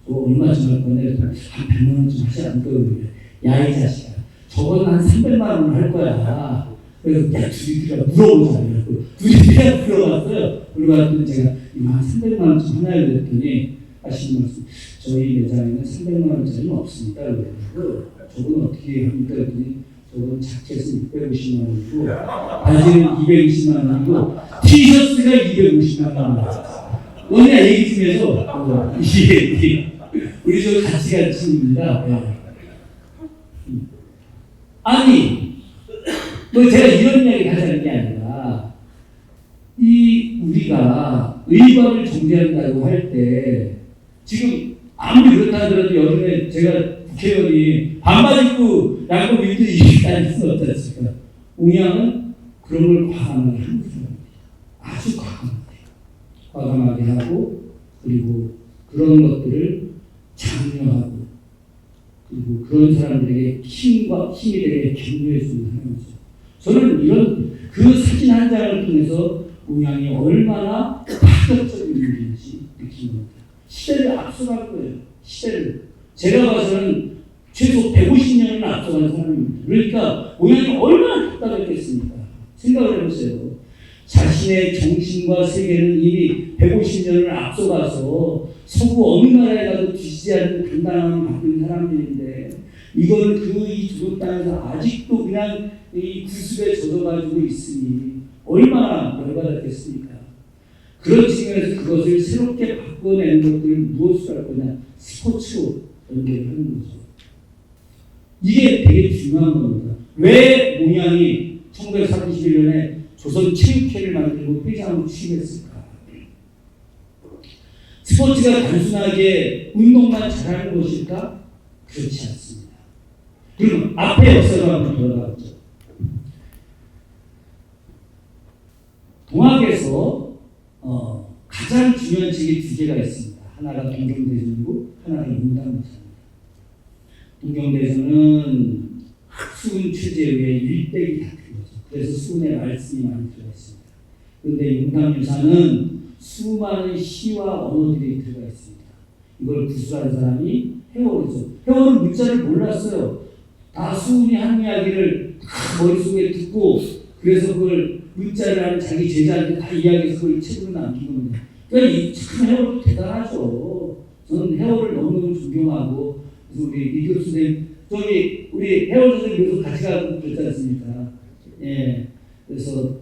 저거 얼마쯤 할 건데 한 100만 원쯤 하지 않을 거예요. 야 이 자식아 저거는 한 300만 원을 할 거야. 그래서 야 둘이가 물어보자. 둘이 그냥 물어봤어요. 물어봤더니 제가 이거 한 300만 원쯤 하나요? 그랬더니 하시는 말씀 저희 매장에는 300만 원짜리는 없습니다. 그래서 저건 어떻게 합니까? 그랬더니 저건 자켓은 650만 원이고 바지는 220만 원이고 티셔츠가 250만 원이고 너네 얘기 중에서 이게 우리 저 같이 간 친구입니다. 아니 뭐 제가 이런 이야기 하자는 게 아니라 우리가 의관을 정제한다고 할 때 지금 아무리 그렇다 하더라도 여름에 제가 국회의원이 반바지 입고 양복 입고 이렇게 다닐 수는 없지 않습니까? 웅양은 그런 걸 과감하게 하는 사람입니다. 아주 과감하게 하고 그리고 그런 것들을 장려하고 그리고 그런 사람들에게 힘이 되게 격려해 주는 사람이죠. 저는 이런 그 사진 한 장을 통해서 웅양이 얼마나 파격적인 인물인지 느낀 겁니다. 시대를 앞서갈 거예요. 시대를. 제가 봐서는 최소 150년을 앞서간 사람입니다. 그러니까 웅양이 얼마나 답답했겠습니까? 생각을 해보세요. 자신의 정신과 세계는 이미 150년을 앞서가서 서구 어느 나라에 가도 뒤지지 않는 당당함을 갖고 있는 사람들인데 이걸 이 조선 땅에서 아직도 그냥 이 구습에 젖어가지고 있으니 얼마나 열받았겠습니까? 그런 측면에서 그것을 새롭게 바꿔내는 것들을 무엇으로 할 거냐? 스포츠로 연결하는 거죠. 이게 되게 중요한 겁니다. 왜 모양이 1931년에 조선체육회를 만들고 회장으로 취임했을까? 스포츠가 단순하게 운동만 잘하는 것일까? 그렇지 않습니다. 그럼 앞에 역사로 한번 돌아가보죠. 동학에서 가장 중요한 책이 두 개가 있습니다. 하나가 동경대전이고 하나가 용담대전입니다. 동경대전은 수은 최재의 일대기 다툰 거죠. 그래서 수은의 말씀이 많이 들어가 있습니다. 그런데 용담유사는 수많은 시와 언어들이 들어가 있습니다. 이걸 구술한 사람이 해월이죠. 해월은 문자를 몰랐어요. 다 수은이 한 이야기를 다 머릿속에 듣고 그래서 그걸 문자를 하는 자기 제자한테 다 이야기해서 그걸 책으로 남긴 겁니다. 그러니까 참 해월도 대단하죠. 저는 해월을 너무너무 존경하고 그래서 우리 이교 선생님 저기 우리 해월 선생님께서 같이 가고 그랬지 않습니까? 예. 그래서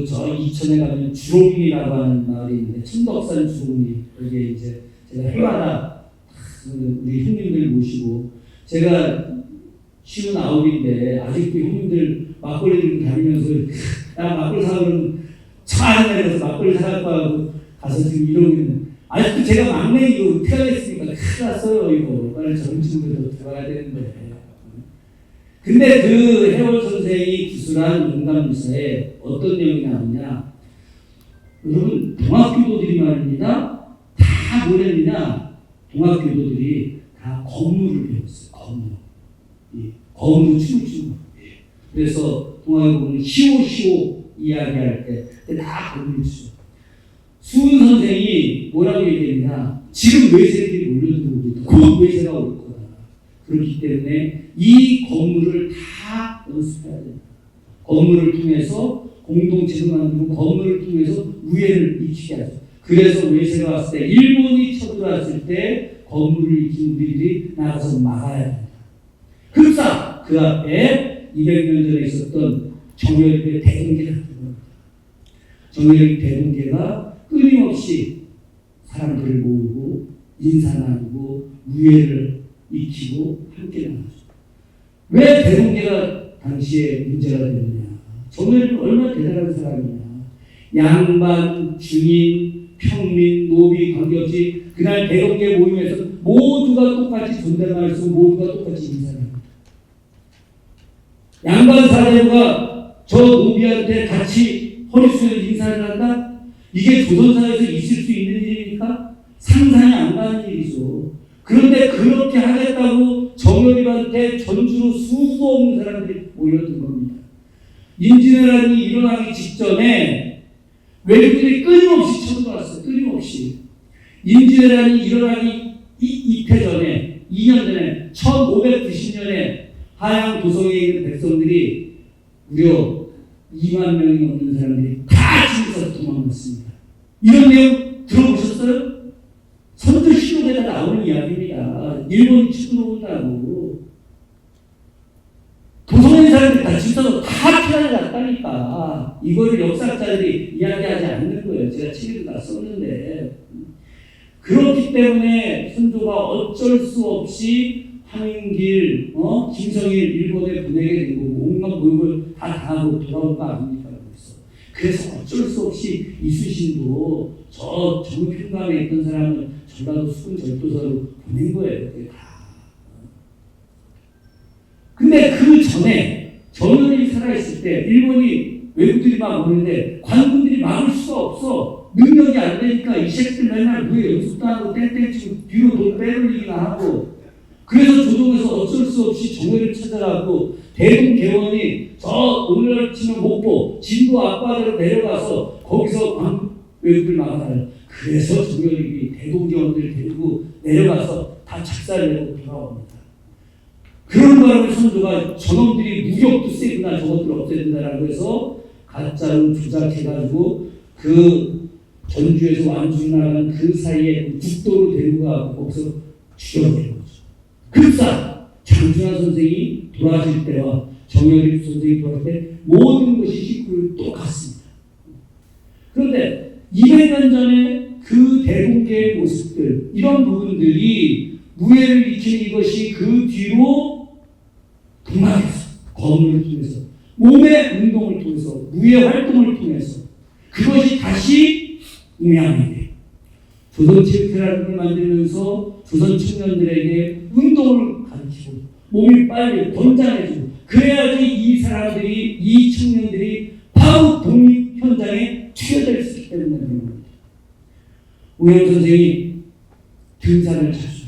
저 이천에 가면 주롱이라고 하는 마을이 있는데 천덕산 주롱이 여기에 이제 제가 해마다 우리 형님들 모시고 제가 59인데 아직도 형님들 막걸리 들고 다니면서 야 막걸리 사오면 차 내려서 막걸리 사갖고 하고 가서 지금 이러고 있는 아직도 제가 막내이고 어떻게 하겠습니까? 큰일 났어요 이거 빨리 젊은 친구들도 들어가야 되는데 근데 그 해월 선생이 기술한 용감유사에 어떤 내용이 나오냐 여러분 동학교도들이 말입니다 다 뭐랬느냐 동학교도들이 다 건물을 배웠어요 건물 춤을 추는 거예요. 그래서 동학에 보면 시오 이야기할 때 다 건물을 추죠. 수은 선생이 뭐라고 얘기했냐 지금 외세들이 몰려들고 있다. 곧 외세가 올 거다. 그렇기 때문에 이 건물을 다 연습해야 된다. 건물을 통해서 공동체를 만들고 건물을 통해서 우애를 익히게 하죠. 그래서 외세가 왔을 때 일본이 쳐들어왔을 때 건물을 익힌 우리들이 나가서 막아야 된다. 흡사 그 앞에 200년 전에 있었던 정열입의 대동계가 됩니다. 정열입 대동계가 끊임없이 사람들을 모으고 인사 나누고 우애를 익히고 함께 나누죠. 왜 대동계가 당시에 문제가 되느냐? 정열입은 얼마나 대단한 사람이냐? 양반, 중인, 평민, 노비 관계없이 그날 대동계 모임에서 모두가 똑같이 존댓말 쓰고 모두가 똑같이 인사합니다. 양반 사람과 저 노비한테 같이 허리 숙여 인사를 한다? 이게 조선사에서 있을 수 있는 일입니까? 상상이 안 가는 일이죠. 그런데 그렇게 하겠다고 정열입한테 전주로 수도 없는 사람들이 몰려든 겁니다. 임진왜란이 일어나기 직전에 외국인들이 끊임없이 쳐들어왔어요. 끊임없이. 임진왜란이 일어나기 이태 전에 2년 전에 1590년에 하양 도성에 있는 백성들이 무려 2만 명이 넘는 사람들이 다 죽어서 도망갔습니다. 이런 내용 들어보셨어요? 선조실록에다 나오는 이야기입니다. 일본이 쳐들어온다고. 도성에 사람들이 다 죽어서 다 피난을 갔다니까. 이거를 역사학자들이 이야기하지 않는 거예요. 제가 책에도 다 썼는데. 그렇기 때문에 선조가 어쩔 수 없이 황인길, 김성일 일본에 보내게 된 거고 온갖 모욕을 다 당하고 돌아올 거 아닙니까? 그래서 어쩔 수 없이 이순신도 저 정평감에 있던 사람을 전라도 수군 절도사로 보낸 거예요. 다. 근데 그 전에 정열이 살아있을 때 일본이 외국들이 막 오는데 관군들이 막을 수가 없어. 능력이 안 되니까 이 새끼들 맨날 무에 연습도 하고 땡땡 치고 뒤로 돈 빼돌리기나 하고 그래서 조정에서 어쩔 수 없이 정열을 찾아가고 대동개원이 저 오늘날 치는 목포 진도 앞바다로 내려가서 거기서 외국을 막아요. 그래서 정열이 대동개원들을 데리고 내려가서 다 작사를 내고 돌아옵니다. 그런 바람에 선조가 저놈들이 무력도 세구나 저것들을 없애야 된다라고 해서 가짜로 조작해가지고 그 전주에서 완주 나간 그 사이에 국도로 데리고 가고 거기서 죽여버린 거죠. 급사 장준하 선생이 돌아가실 때와 정혁일 선생이 돌아갈 때 모든 것이 시크로 똑같습니다. 그런데 200년 전에 그 대공계의 모습들, 이런 부분들이 무예를 익히는 이것이 그 뒤로 동학에서, 건물을 통해서, 몸의 운동을 통해서, 무예 활동을 통해서 그것이 다시 웅양이 돼요. 조선체육회라는 만들면서 조선 청년들에게 운동을 가르치고 몸이 빨리 건장해지고 그래야지 이 사람들이, 이 청년들이 바로 독립 현장에 튀어져 있었기 때문에 그런 겁니다. 우영 선생이 등산을 자주 합니다.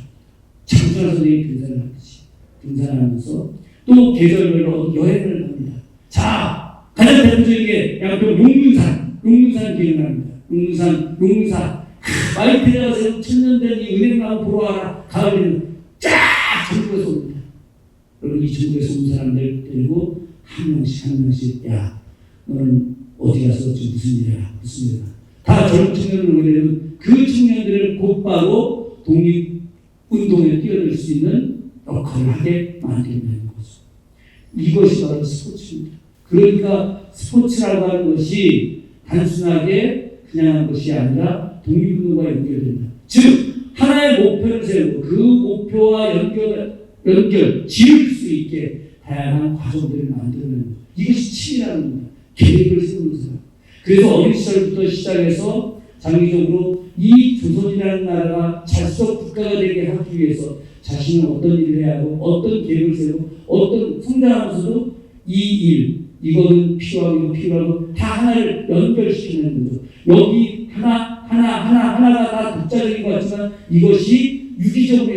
장준하 선생이 등산을 하듯이 등산하면서 또 계절별로 여행을 합니다. 자, 가장 대표적인 게 양평 용문산 기억납니다. 용문산 마이트에 가서 천년된 이 은행나무 보러 와라. 가을에는 쫙 전국에서 옵니다. 그리고 이 전국에서 온 사람들 데리고 한 명씩 야 너는 어디 가서 지금 무슨 일이야. 다 젊은 청년을 오게 되면 그 청년들을 곧바로 독립운동에 뛰어들 수 있는 역할을 하게 만들어내는 거죠. 이것이 바로 스포츠입니다. 그러니까 스포츠라고 하는 것이 단순하게 그냥 하는 것이 아니라 독립운동과 연결된다. 즉 하나의 목표를 세우고 그 목표와 연결 지을 수 있게 다양한 과정들을 만들어내는 것. 이것이 치이라는 겁니다. 계획을 세우는 사람. 그래서 어린 시절부터 시작해서 장기적으로 이 조선이라는 나라가 자주적 국가가 되게 하기 위해서 자신은 어떤 일을 해야 하고 어떤 계획을 세우고 어떤 성장하면서도 이거는 필요하고 다 하나를 연결시키는 거죠. 여기 하나가 다 독자적인 것 같지만 이것이 유기적으로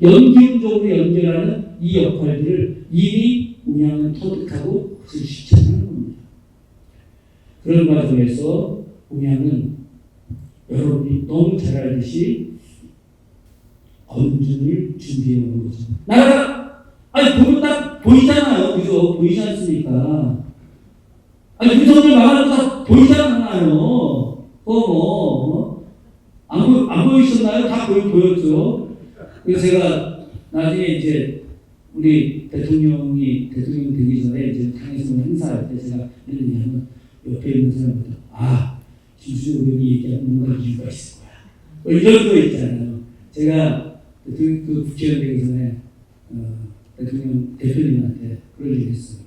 연기적으로 연결하는 이 역할들을 이미 웅양은 터득하고 그것을 실천하는 겁니다. 그런 과정에서 웅양은 여러분이 너무 잘 알듯이 검증을 준비해 오는 거죠. 나라가 보면 딱 보이잖아요. 그죠? 보이지 않습니까? 윤석열 말하는 거 다 보이잖아요. 안 보이셨나요? 다 보였죠. 그래서 제가 나중에 이제 우리 대통령 되기 전에 이제 당에서 행사할 때 제가 이런 얘기하면 옆에 있는 사람보다 김수영 의원이 얘기하면 뭔가 이유가 있을 거야. 이런 거 있잖아요. 제가 그 국회의원 되기 전에 대통령 대표님한테 그런 얘기 했어요.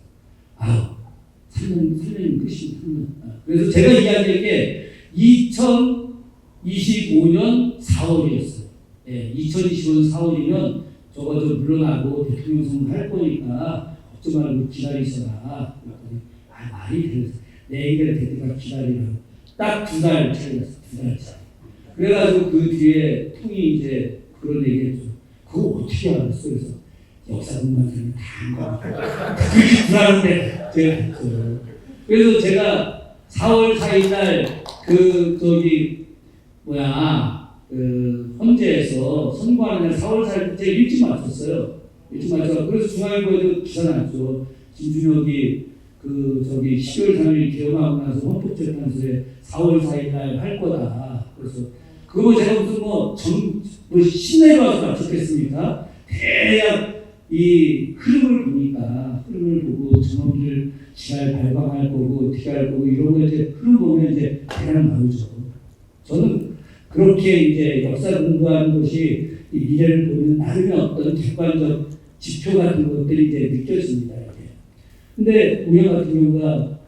3년이면 끝이고 3년. 그래서 제가 이야기할 게 2025년 4월이었어요. 2025년 4월이면 적어도 물러나고 대통령 선거 할 거니까 걱정 말고 기다리셔라. 말이 그래서 내 얘기를 대통령 기다리라고. 딱 2달 차이였어. 2달 차. 그래가지고 그 뒤에 통이 이제 그런 얘기했죠. 그거 어떻게 알았어? 그래서 역사공부한테는 다 한 거야. 그게 불안한데 제가 했죠. 그래서 제가 4월 4일 날 헌재에서 선고하는 날 4월 4일 제가 일찍 맞췄어요. 그래서 중앙일보에도 기사 났죠. 김준혁이 12월 3일 개엄하고 나서 헌법재판소에 4월 4일 날 할 거다. 그래서 그거 제가 무슨 신내로 와서 맞췄겠습니까? 대략 이 흐름을 보고 전원기를 잘 발광할 거고 어떻게 할 거고 이런 거 이제 흐름 보면 이제 대략 나오죠. 저는 그렇게 이제 역사 공부하는 것이 이 미래를 보는 나름의 어떤 객관적 지표 같은 것들이 이제 느껴집니다. 근데 우리가 같은 경우가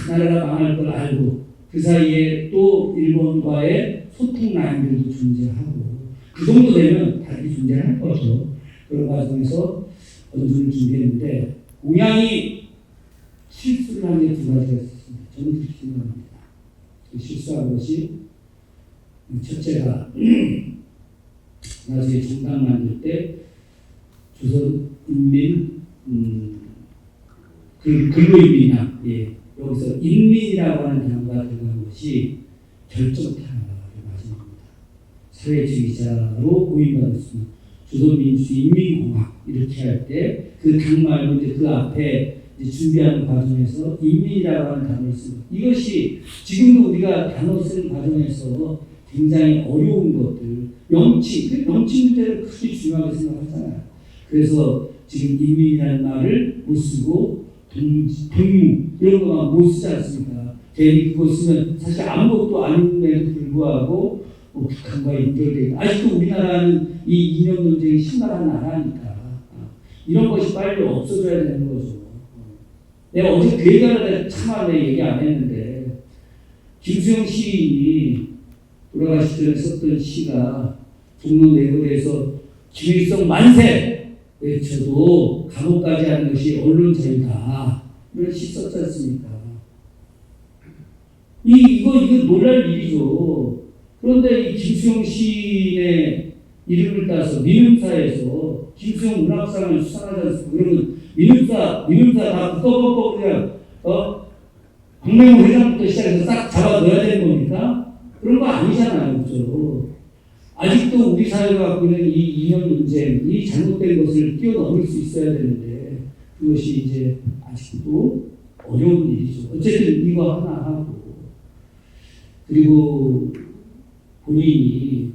나라가 망할 걸 알고 그 사이에 또 일본과의 소통 라인들도 존재하고 그 정도 되면 다르게 존재할 거죠. 그런 과정에서 언준을 준비했는데 웅양이 실수를 한 게 2가지가 있었습니다. 저는 그렇게 생각합니다. 그 실수한 것이 첫째가 나중에 정당 만들 때 조선인민 근로인민이나 여기서 인민이라고 하는 단어가 들어간 것이 결정타라고 마지막입니다. 사회주의자로 고인받았습니다. 조선민주주의인민공화 이렇게 할 때 그 당 말고 이제 그 앞에 이제 준비하는 과정에서 인민이라고 하는 단어를 쓰고 이것이 지금도 우리가 단어 쓰는 과정에서 굉장히 어려운 것들 명칭, 그 명칭 문제를 크게 중요하게 생각하잖아요. 그래서 지금 인민이라는 말을 못 쓰고 동무 이런 거만 못 쓰지 않습니까? 괜히 그거 쓰면 사실 아무것도 아님에도 불구하고 북한과 연결되어 있다. 아직도 우리나라는 이 이념 논쟁이 심각한 나라니까 이런 것이 빨리 없어져야 되는 거죠. 내가 어제 그 얘기하는데 참 얘기 안 했는데 김수영 시인이 돌아가시기 전에 썼던 시가 종로 내부에서 김일성 만세 외쳐도 감옥까지 하는 것이 언론 자유다. 이런 시 썼지 않습니까? 이거 놀랄 일이죠. 그런데 이 김수영 시인의 이름을 따서 민음사에서 김수영 문학상을 수상하지 않습니까? 그러면 민음사 다 묶어먹고 그냥 박명호 회장부터 시작해서 싹 잡아 넣어야 되는 겁니까? 그런 거 아니잖아요. 그죠? 아직도 우리 사회가 갖고 있는 이 이념 논쟁, 이 잘못된 것을 뛰어넘을 수 있어야 되는데 그것이 이제 아직도 어려운 일이죠. 어쨌든 이거 하나 하고 그리고 본인이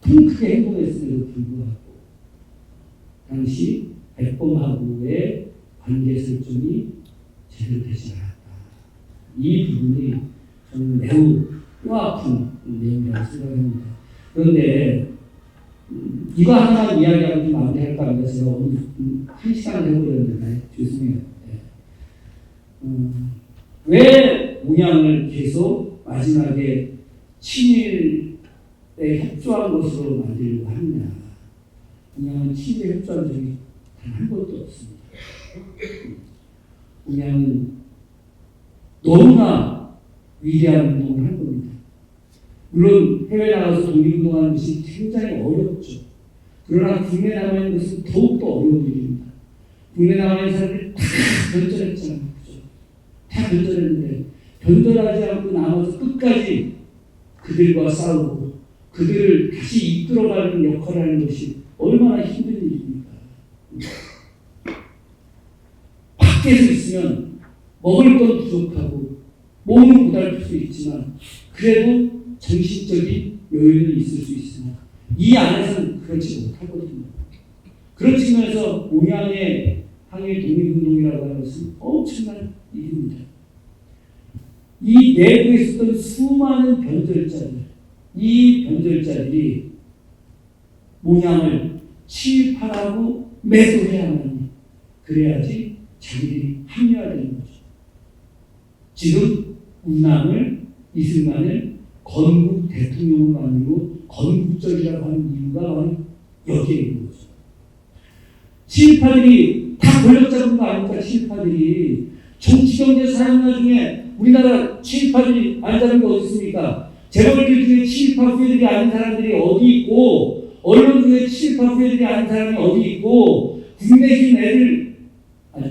통 크게 행동했음에도 불구하고 당시 백범하고의 관계 설정이 제대로 되지 않았다. 이 부분이 저는 매우 뼈아픈 내용이라고 생각합니다. 그런데 이거 하나만 이야기하고 좀 마무리할까 합니다. 제가 오늘 1시간 해보려는데 죄송해요. 왜 문양을 계속 마지막에 친일에 협조한 것으로 만들려고 하느냐. 문양은 친일에 협조한 적이 단 한 번도 없습니다. 문양은 너무나 위대한 운동을 한 겁니다. 물론 해외 나가서 독립운동하는 것이 굉장히 어렵죠. 그러나 국내에 남아있는 것은 더욱더 어려운 일입니다. 국내에 남아있는 사람들이 다 변절했잖아요. 그죠? 다 변절했는데 변절하지 않고 남아서 끝까지 그들과 싸우고 그들을 다시 이끌어가는 역할을 하는 것이 얼마나 힘든 일입니까? 밖에서 있으면 먹을 건 부족하고 몸은 고달플 수 있지만 그래도 정신적인 여유는 있을 수 있으나 이 안에서는 그렇지 못하거든요. 그런 측면에서 문양의 항일 독립운동이라고 하는 것은 엄청난 일입니다. 이 내부에 있었던 수많은 변절자들, 이 변절자들이 문양을 취입하라고 매도해야만 그래야지 자기들이 합리화되는 거죠. 지금 운남을 이승만을 건국 대통령으로 만들고 건국적이라고 하는 이유가 바로 여기에 있는 거죠. 친일파들이 다 권력 잡은 거 아닙니까? 친일파들이 정치경제 사용자 중에 우리나라 친일파들이 안 잡은 게 어디 있습니까? 재벌들 중에 친일파 후예들이 아닌 사람들이 어디 있고 언론 중에 친일파 후예들이 아닌 사람이 어디 있고 국민의힘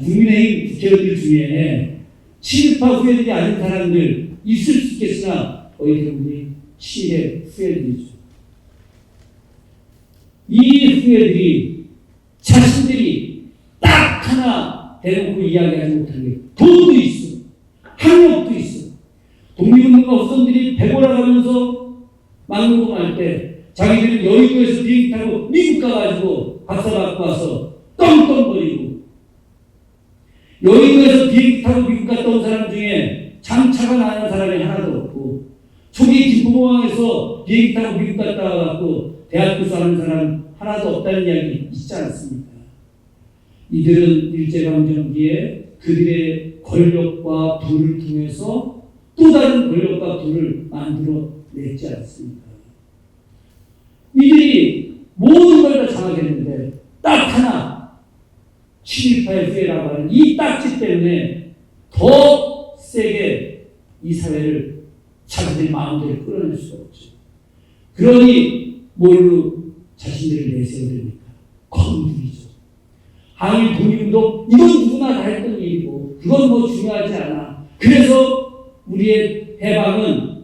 국회의원들 중에 친일파 후예들이 아닌 사람들 있을 수 있겠으나 거의 대부분이 친일의 후예들이죠. 이 후예들이 자신들이 딱 하나 대놓고 이야기하지 못한 게 돈도 있어, 학력도 있어. 독립운동가 후손들이 배골아가면서 막노동할 때 자기들은 여의도에서 비행기 타고 미국 가가지고 박사 받고 와서 떵떵거리고 여의도에서 비행기 타고 미국 갔다 온 사람 중에 장차가 나는 사람이 하나도 없고 초기 김포공항에서 비행기 타고 미국 갔다 와갖고 대학 교수하는 사람 하나도 없다는 이야기 있지 않습니까? 이들은 일제강점기에 그들의 권력과 부를 통해서 또 다른 권력과 부를 만들어냈지 않습니까? 이들이 모든 걸 다 장악했는데 딱 하나 친일파의 후예라고 하는 이 딱지 때문에 더 세게 이 사회를 자기들 마음대로 끌어낼 수가 없죠. 그러니 뭘로 자신들을 내세워야 됩니까? 건국이죠. 항일 독립운동 이건 누구나 다 했던 일이고 그건 뭐 중요하지 않아. 그래서 우리의 해방은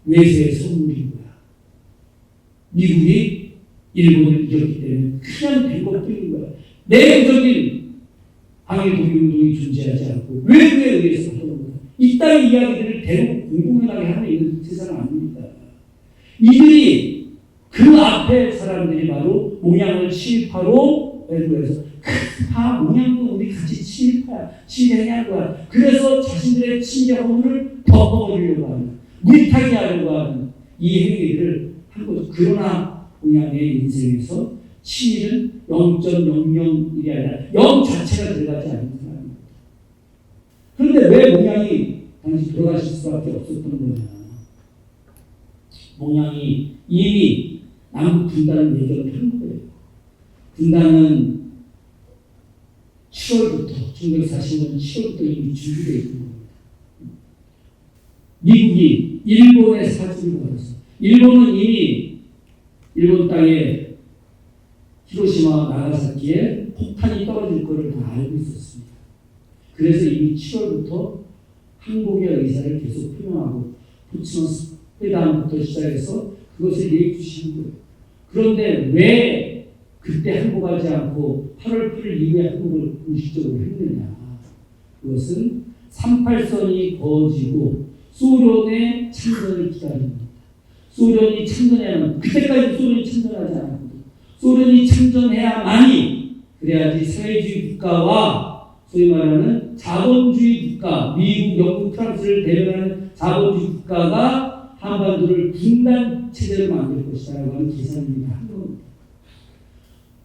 외세의 선물인 거야. 미국이 일본을 이겼기 때문에 그냥 된 것뿐인 거야. 내부적인 항일독일운동이 존재하지 않고 외부에 의해서 하는 거야. 이 땅의 이야기들을 대놓고 공공연하게 하고 있는 세상은 아닙니다. 이들이 그 앞에 사람들이 바로 몽양을 친일파로 해서 다 몽양도 우리 같이 친일파야, 친일행위한 거야. 그래서 자신들의 친일 허물을 덮어버리려고 하는, 물타기 하려고 하는 이 행위를 한 거죠. 그러나 몽양의 인생에서 친일은 0.00일이 아니라 0 자체가 들어가지 않는 사람입니다. 그런데 왜 몽양이 당시 돌아가실 수밖에 없었던 거냐. 몽양이 이미 남북 분단을 예견을 한 거예요. 분단은 7월부터, 1940년 7월부터 이미 준비되어 있는 겁니다. 미국이 일본의 사주를 받아서, 일본은 이미 일본 땅에 히로시마, 나가사키에 폭탄이 떨어질 것을 다 알고 있었습니다. 그래서 이미 7월부터 항복의 의사를 계속 표명하고 포츠머스 회담부터 시작해서 그것을 예의주시한 거예요. 그런데 왜 그때 항복하지 않고 8월 8일 이후에 항복을 공식적으로 했느냐. 그것은 38선이 거지고 소련의 참전을 기다립니다. 소련이 참전해야만, 그때까지 소련이 참전하지 않았거든요. 소련이 참전해야만이 그래야지 사회주의 국가와 소위 말하는 자본주의 국가, 미국, 영국, 프랑스를 대변하는 자본주의 국가가 한반도를 분단 체제로 만들 것이라고 하는 계산을 한 겁니다.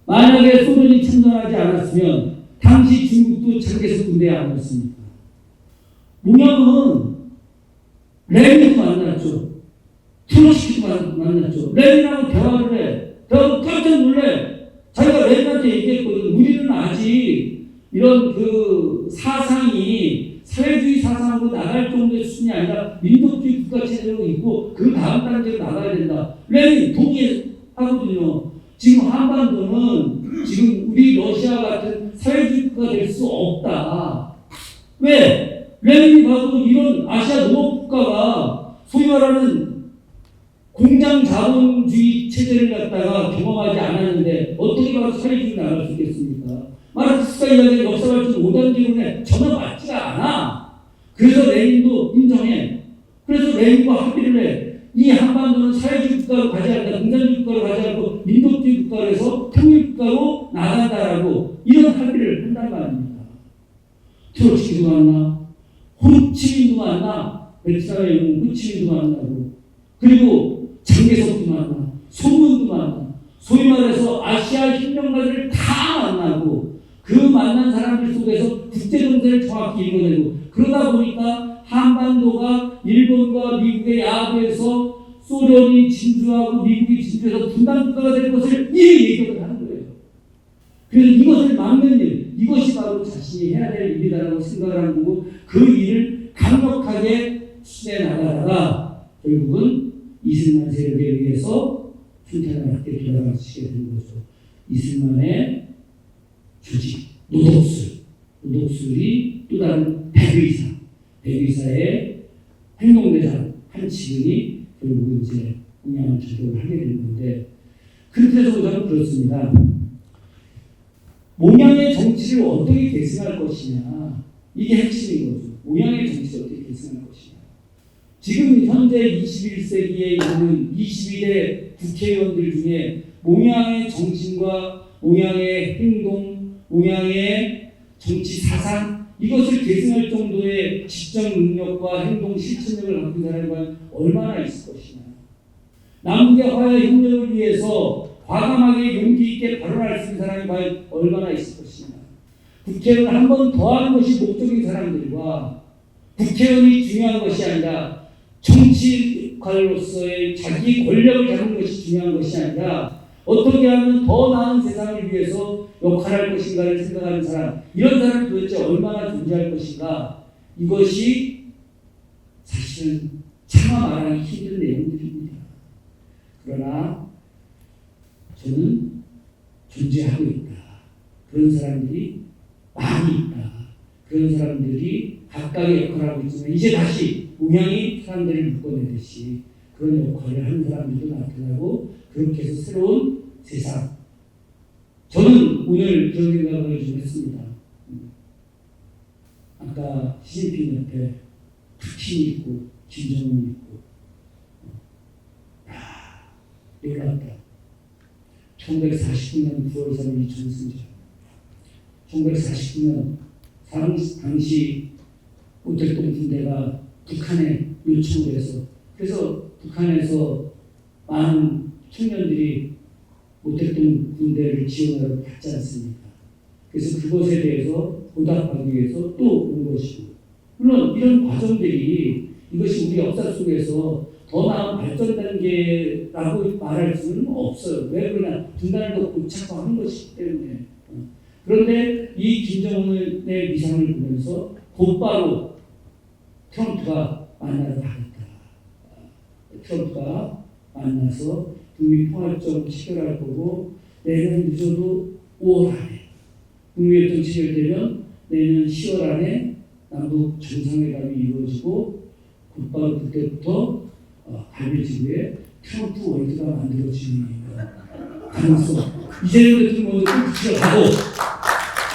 만약에 소련이 참전하지 않았으면 당시 중국도 장개석 군대에 안 왔습니까? 몽양은 레닌도 만났죠. 트로츠키도 만났죠. 레닌하고 대화를 해. 대화를 깜짝 놀래. 자기가 레닌한테 얘기했거든. 우리는 아직 이런 그 사상이 사회주의 사상으로 나갈 정도의 수준이 아니라 민족주의 국가 체제로 있고 그 다음 단계로 나가야 된다. 레닌 동의하거든요. 지금 한반도는 지금 우리 러시아 같은 사회주의 국가가 될 수 없다. 왜? 레닌이 봐도 이런 아시아 농업 국가가 소위 말하는 공장 자본주의 체제를 갖다가 경험하지 않았는데 어떻게 봐도 사회주의 나갈 수 있겠습니까? 마르크스가 이야기한 역사 발전 5단계론에 전혀 맞지가 않아. 그래서 레닌도 인정해. 그래서 레닌과 합의를 해. 이 한반도는 사회주의 국가로 가지 않는다. 공산주의 국가로 가지 않고 민족주의 국가로 해서 통일 국가로 나간다라고 이런 합의를 한단 말입니다. 트로츠키도 만나. 호치민도 만나. 베트남의 영웅 호치민도 만나고. 그리고 장개석도 만나. 소문도 만나. 소위 말해서 아시아 혁명가들을 다 만나고 그 만난 사람들 속에서 국제정세를 정확히 읽어내고 그러다 보니까 한반도가 일본과 미국의 야합에서 소련이 진주하고 미국이 진주해서 분단국가가 될 것을 미리 예견을 하는 거예요. 그래서 이것을 막는 일, 이것이 바로 자신이 해야 될 일이라고 생각을 한 거고 그 일을 강력하게 추진해 나가다가 결국은 이승만 세력에 의해서 순탄하게 돌아가시게 된 거죠. 이승만의 조직, 노독술이 또 다른 백의사의 행동대장 한 지근이 결국 이제 몽양을 주도를 하게 된 건데 그렇게 해서 저는 그렇습니다. 몽양의 정치를 어떻게 계승할 것이냐 이게 핵심인 거죠. 몽양의 정치를 어떻게 계승할 것이냐. 지금 현재 21세기에 있는 22대 국회의원들 중에 몽양의 정신과 몽양의 행동, 몽양의 정치 사상 이것을 계승할 정도의 지적 능력과 행동 실천력을 갖춘 사람이 얼마나 있을 것이냐. 남북의 화해 협력을 위해서 과감하게 용기 있게 발언할 수 있는 사람이 과연 얼마나 있을 것이냐. 국회의원 한 번 더 하는 것이 목적인 사람들과 국회의원이 중요한 것이 아니라 정치가로서의 자기 권력을 잡는 것이 중요한 것이 아니라 어떻게 하면 더 나은 세상을 위해서 역할할 것인가를 생각하는 사람, 이런 사람이 도대체 얼마나 존재할 것인가, 이것이 사실은 차마 말하기 힘든 내용들입니다. 그러나 저는 존재하고 있다. 그런 사람들이 많이 있다. 그런 사람들이 각각의 역할을 하고 있지만 이제 다시 몽양이 사람들을 묶어내듯이 그런 역할을 하는 사람들도 나타나고 그렇게 해서 새로운 세상. 저는 오늘 그런 생각을 좀 했습니다. 아까 시진핑 옆에 푸틴이 있고 김정은이 있고 놀랍다. 1949년 9월 3일 전승절. 1949년 당시 모택동 군대가 북한에 요청을 해서, 그래서 북한에서 많은 청년들이 모택동 군대를 지원하러 갔지 않습니까? 그래서 그것에 대해서 보답하기 위해서 또 온 것이고, 물론 이런 과정들이 이것이 우리 역사 속에서 더 나은 발전 단계라고 말할 수는 없어요. 왜 그러냐? 분단을 더 고착화 하는 것이기 때문에. 그런데 이 김정은의 위상을 보면서 곧바로 트럼프가 만나러 가겠다. 트럼프가 만나서 북미통합점 체결할 거고, 내년 늦어도 5월 안에 북미협정 체결되면 내년 10월 안에 남북 정상회담이 이루어지고, 곧바로 그때부터 갈비지구에 트럼프 월드가 만들어지는 가능성. 이재명 대통령 먼저 골프 치러 가고,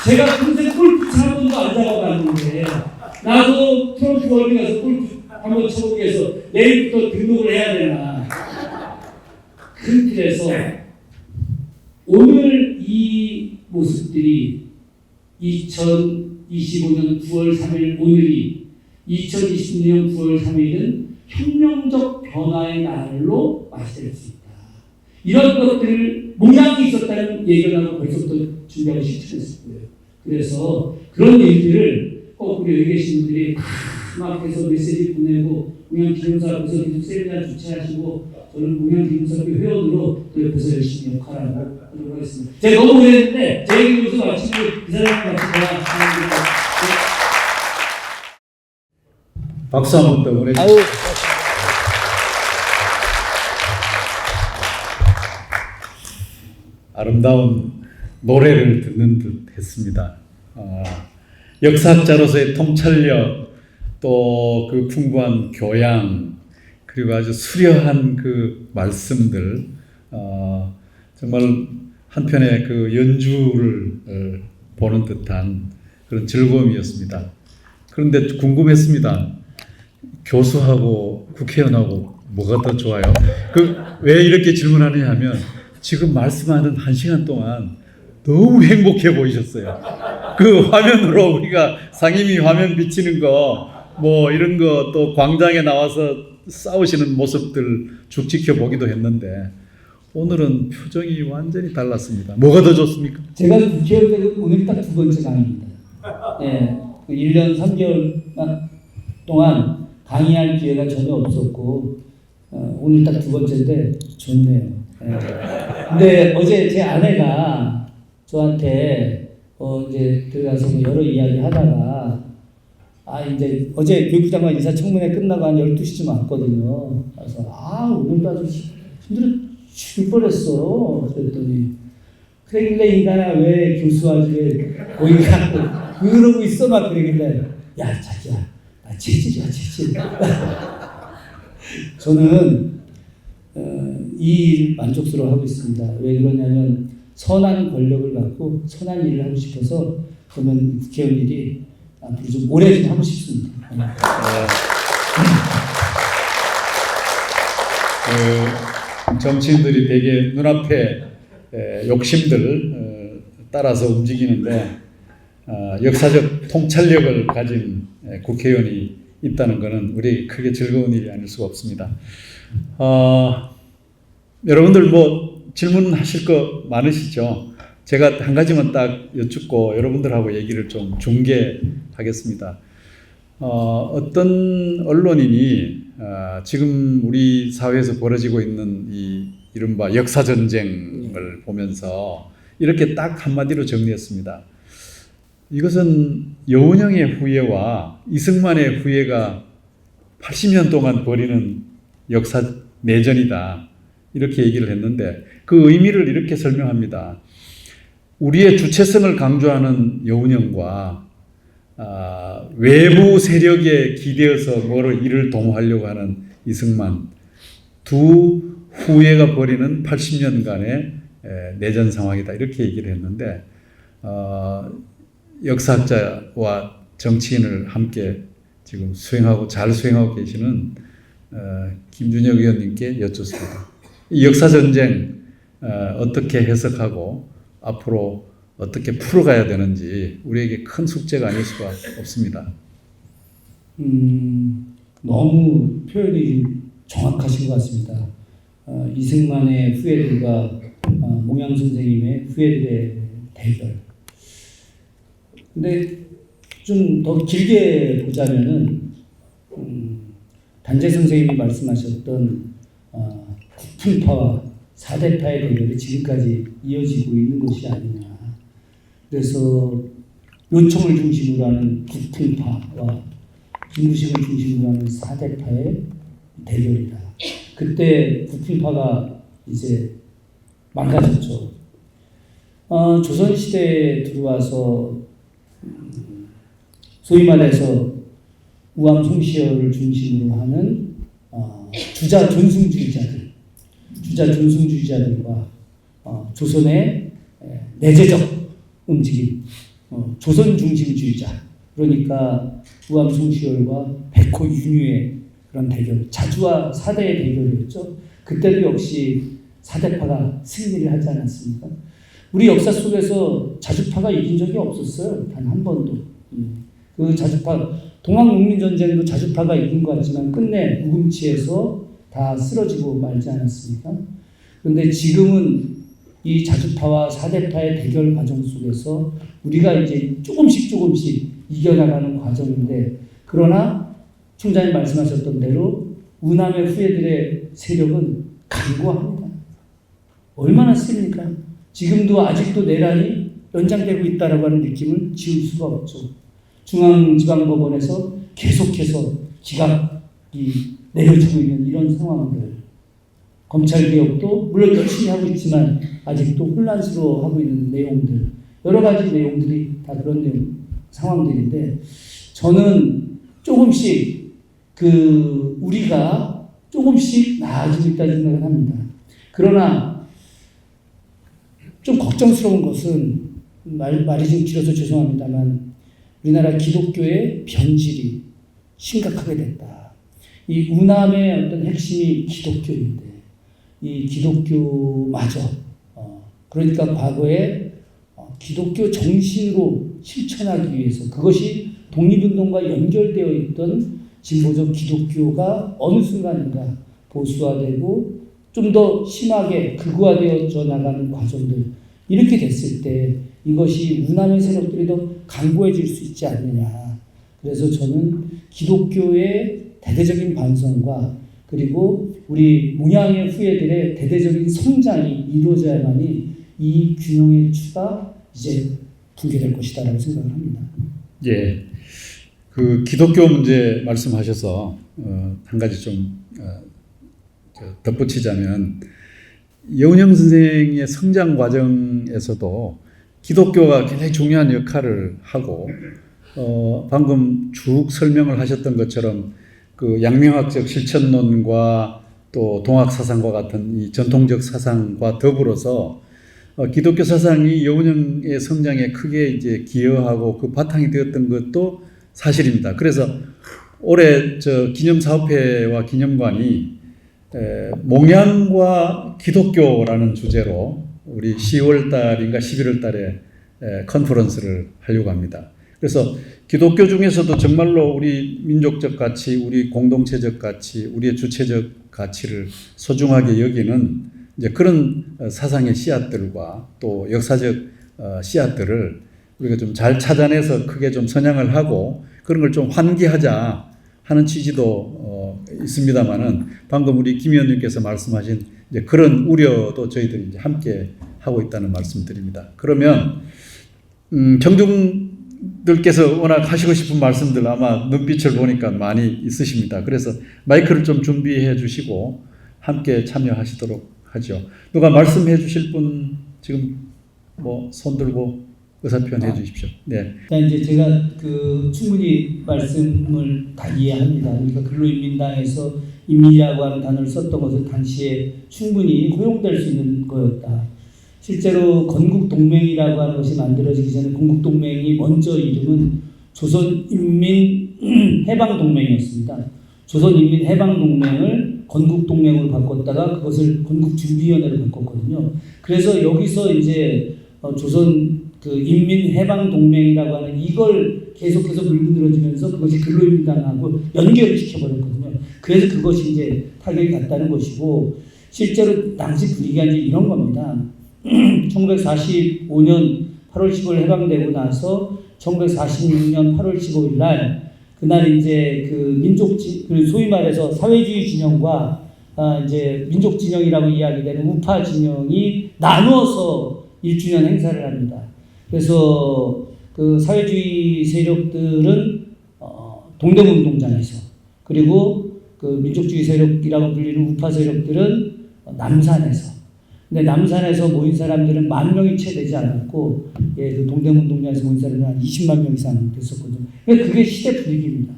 제가 평생 골프 한 번도 안 잡아봤는데 나도 트럼프 월드 가서 골프 한번 쳐보기 위해서 내일부터 등록을 해야 되나. 그 틀에서 오늘 이 모습들이 2025년 9월 3일 오늘이 2026년 9월 3일은 혁명적 변화의 날로 맞이될 수 있다. 이런 것들 모양이 있었다는 예견하고 벌써부터 준비하고 실천했을 거예요. 그래서 그런 일들을 꼭 우리 여기 계신 분들이 막 해서 메시지 보내고, 몽양기념사 앞에서 계속 세미나 주최하시고, 저는 몽양기념사교 회원으로 또 옆에서 열심히 역할을 하도록 하겠습니다. 제가 너무 오래했는데 제 얘기 여기서 마치고 이 사람과 같이 대화. 박수 한번 더 보내주세요. 아름다운 노래를 듣는 듯 했습니다. 역사학자로서의 통찰력, 또 그 풍부한 교양, 그리고 아주 수려한 그 말씀들, 정말 한편의 그 연주를 보는 듯한 그런 즐거움이었습니다. 그런데 궁금했습니다. 교수하고 국회의원하고 뭐가 더 좋아요? 왜 이렇게 질문하느냐 하면, 지금 말씀하는 1시간 동안 너무 행복해 보이셨어요. 그 화면으로 우리가 상임위 화면 비치는 거, 뭐 이런 거, 또 광장에 나와서 싸우시는 모습들 쭉 지켜보기도 했는데, 오늘은 표정이 완전히 달랐습니다. 뭐가 더 좋습니까? 제가 국회의원 되고 오늘 딱 2번째 강의입니다. 네, 1년 3개월 동안 강의할 기회가 전혀 없었고, 오늘 딱 2번째인데 좋네요. 네. 근데 어제 제 아내가 저한테 이제 들어가서 뭐 여러 이야기 하다가, 이제 어제 교육부장관 인사청문회 끝나고 한 12시쯤 왔거든요. 그래서 오늘도 아주 힘들어 죽을 뻔했어. 그랬더니, 그러길래 인간아 왜 교수와주에 고인가 그러고 있어 막 그러길래, 야 자기야 체질이야 체질. 저는 이 일 만족스러워하고 있습니다. 왜 그러냐면 선한 권력을 갖고 선한 일을 하고 싶어서, 그러면 국회의원 일이 앞으로 좀 오래 좀 하고 싶습니다. 정치인들이 되게 눈앞에 욕심들 따라서 움직이는데, 역사적 통찰력을 가진 국회의원이 있다는 것은 우리 크게 즐거운 일이 아닐 수가 없습니다. 여러분들 뭐 질문하실 거 많으시죠? 제가 한 가지만 딱 여쭙고 여러분들하고 얘기를 좀 중계하겠습니다. 어떤 언론인이 지금 우리 사회에서 벌어지고 있는 이 이른바 역사전쟁을 보면서 이렇게 딱 한마디로 정리했습니다. 이것은 여운형의 후예와 이승만의 후예가 80년 동안 벌이는 역사 내전이다. 이렇게 얘기를 했는데, 그 의미를 이렇게 설명합니다. 우리의 주체성을 강조하는 여운형과 외부 세력에 기대어서 뭐를 일을 도모하려고 하는 이승만, 두 후예가 벌이는 80년간의 내전 상황이다 이렇게 얘기를 했는데 역사학자와 정치인을 함께 지금 잘 수행하고 계시는 김준혁 의원님께 여쭙습니다. 이 역사전쟁 어떻게 해석하고 앞으로 어떻게 풀어가야 되는지 우리에게 큰 숙제가 아닐 수가 없습니다. 너무 표현이 정확하신 것 같습니다. 이승만의 후예들과 몽양 선생님의 후예들의 대결. 근데 좀 더 길게 보자면은 단재 선생님이 말씀하셨던 국풍파와 사대파의 대결이 지금까지 이어지고 있는 것이 아니냐. 그래서 요청을 중심으로 하는 국풍파와 김구식을 중심으로 하는 사대파의 대결이다. 그때 국풍파가 이제 망가졌죠. 조선시대에 들어와서 소위 말해서 우암 송시열을 중심으로 하는 주자 존숭주의자들과 조선의 내재적 움직임, 조선 중심주의자, 그러니까 우암 송시열과 백호 윤유의 그런 대결, 자주와 사대의 대결이었죠. 그때도 역시 사대파가 승리를 하지 않았습니까? 우리 역사 속에서 자주파가 이긴 적이 없었어요. 단 한 번도. 그 자주파, 동학농민전쟁도 자주파가 이긴 것 같지만 끝내 우금치에서 다 쓰러지고 말지 않았습니까? 그런데 지금은 이 자주파와 사대파의 대결 과정 속에서 우리가 이제 조금씩 이겨나가는 과정인데, 그러나 총장님 말씀하셨던 대로 우남의 후예들의 세력은 강고합니다. 얼마나 셉니까? 지금도 아직도 내란이 연장되고 있다라고 하는 느낌을 지울 수가 없죠. 중앙지방법원에서 계속해서 기각이 내려지고 있는 이런 상황들, 검찰개혁도 물론 열심히 하고 있지만 아직도 혼란스러워하고 있는 내용들, 여러 가지 내용들이 다 그런 상황들인데, 저는 조금씩 우리가 조금씩 나아지고 있다는 생각을 합니다. 그러나 좀 걱정스러운 것은 말이 좀 길어서 죄송합니다만 우리나라 기독교의 변질이 심각하게 됐다. 이 우남의 어떤 핵심이 기독교인데 이 기독교마저 그러니까 과거에 기독교 정신으로 실천하기 위해서 그것이 독립운동과 연결되어 있던 진보적 기독교가 어느 순간인가 보수화되고 좀 더 심하게 극우화되어져 나가는 과정들, 이렇게 됐을 때 이것이 우남의 세력들이 더 강고해질 수 있지 않느냐. 그래서 저는 기독교의 대대적인 반성과 그리고 우리 몽양의 후예들의 대대적인 성장이 이루어져야만이 이 균형의 추가 이제 붕괴될 것이다라고 생각을 합니다. 예, 그 기독교 문제 말씀하셔서 한 가지 좀 덧붙이자면, 여운형 선생의 성장 과정에서도 기독교가 굉장히 중요한 역할을 하고, 방금 쭉 설명을 하셨던 것처럼 그 양명학적 실천론과 또 동학 사상과 같은 이 전통적 사상과 더불어서 기독교 사상이 여운형의 성장에 크게 이제 기여하고 그 바탕이 되었던 것도 사실입니다. 그래서 올해 기념사업회와 기념관이 몽양과 기독교라는 주제로 우리 10월 달인가 11월 달에 컨퍼런스를 하려고 합니다. 그래서 기독교 중에서도 정말로 우리 민족적 가치, 우리 공동체적 가치, 우리의 주체적 가치를 소중하게 여기는 이제 그런 사상의 씨앗들과 또 역사적 씨앗들을 우리가 좀 잘 찾아내서 크게 좀 선양을 하고 그런 걸 좀 환기하자 하는 취지도 있습니다만은, 방금 우리 김 의원님께서 말씀하신 이제 그런 우려도 저희들이 이제 함께 하고 있다는 말씀드립니다. 그러면 청중들께서 워낙 하시고 싶은 말씀들 아마 눈빛을 보니까 많이 있으십니다. 그래서 마이크를 좀 준비해 주시고 함께 참여하시도록 하죠. 누가 말씀해 주실 분 지금 손 들고 의사 표현해 주십시오. 네. 이제 제가 충분히 말씀을 다 이해합니다. 그러니까 근로인민당에서 인민이라고 하는 단어를 썼던 것은 당시에 충분히 허용될 수 있는 거였다. 실제로 건국동맹이라고 하는 것이 만들어지기 전에 건국동맹이 먼저 이름은 조선인민해방동맹이었습니다. 조선인민해방동맹을 건국동맹으로 바꿨다가 그것을 건국준비위원회로 바꿨거든요. 그래서 여기서 이제 조선 그 인민해방동맹이라고 하는 이걸 계속해서 물고 늘어지면서 그것이 근로인민당하고 연결을 시켜버렸거든요. 그래서 그것이 이제 타격이 갔다는 것이고, 실제로 당시 분위기가 이제 이런 겁니다. 1945년 8월 15일 해방되고 나서 1946년 8월 15일 날 그날 이제 그 소위 말해서 사회주의 진영과 이제 민족 진영이라고 이야기되는 우파 진영이 나누어서 1주년 행사를 합니다. 그래서 그 사회주의 세력들은 동대문운동장에서, 그리고 그 민족주의 세력이라고 불리는 우파 세력들은 남산에서. 근데 남산에서 모인 사람들은 10,000명이 채 되지 않았고, 예, 그 동대문운동장에서 모인 사람은 한 20만 명 이상 됐었거든요. 그게 시대 분위기입니다.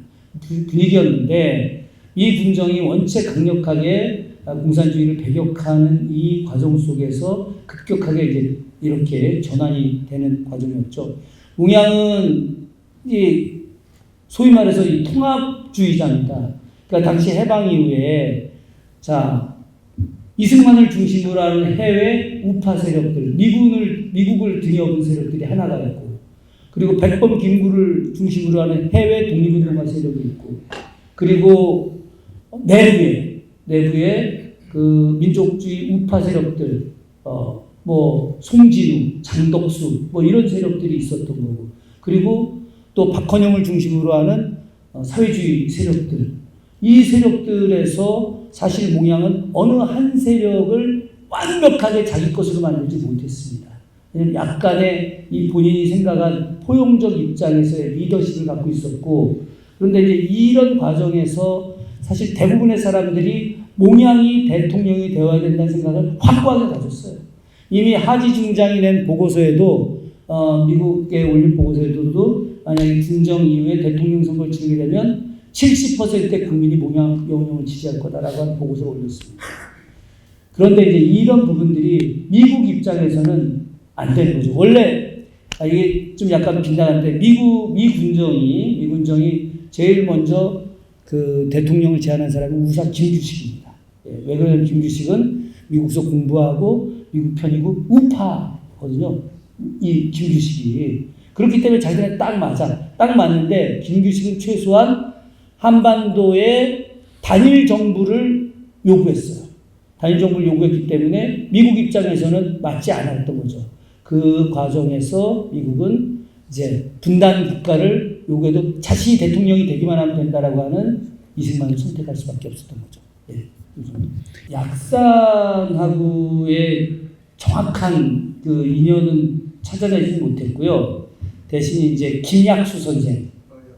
분위기였는데, 이 분정이 원체 강력하게 공산주의를 배격하는 이 과정 속에서 급격하게 이제 이렇게 전환이 되는 과정이었죠. 몽양은 이 소위 말해서 이 통합주의자입니다. 그러니까 당시 해방 이후에 이승만을 중심으로 하는 해외 우파 세력들, 미국을 등에 업은 세력들이 하나가 있고, 그리고 백범 김구를 중심으로 하는 해외 독립운동가 세력이 있고, 그리고 내부에 그 민족주의 우파 세력들, 송진우, 장덕수, 이런 세력들이 있었던 거고, 그리고 또 박헌영을 중심으로 하는 사회주의 세력들, 이 세력들에서 사실 몽양은 어느 한 세력을 완벽하게 자기 것으로 만들지 못했습니다. 약간의 이 본인이 생각한 포용적 입장에서의 리더십을 갖고 있었고, 그런데 이제 이런 과정에서 사실 대부분의 사람들이 몽양이 대통령이 되어야 된다는 생각을 확고하게 가졌어요. 이미 하지 중장이 낸 보고서에도 미국에 올린 보고서에도 만약에 분정 이후에 대통령 선거를 치르게 되면 70%의 국민이 몽양 영웅을 지지할 거다라고 하는 보고서를 올렸습니다. 그런데 이제 이런 부분들이 미국 입장에서는 안 되는 거죠. 원래 이게 좀 약간 빈당한데 미군정이 제일 먼저 그 대통령을 제안한 사람이 우사 김규식입니다. 예, 왜 그러냐면 김규식은 미국에서 공부하고 미국 편이고 우파거든요. 이 김규식이. 그렇기 때문에 자기들한테 딱 맞는데 김규식은 최소한 한반도의 단일 정부를 요구했어요. 단일 정부를 요구했기 때문에 미국 입장에서는 맞지 않았던 거죠. 그 과정에서 미국은 이제 분단 국가를 요구해도 자신이 대통령이 되기만 하면 된다라고 하는 이승만을 선택할 수밖에 없었던 거죠. 예. 약산하고의 정확한 그 인연은 찾아내지 못했고요. 대신 이제 김약수 선생,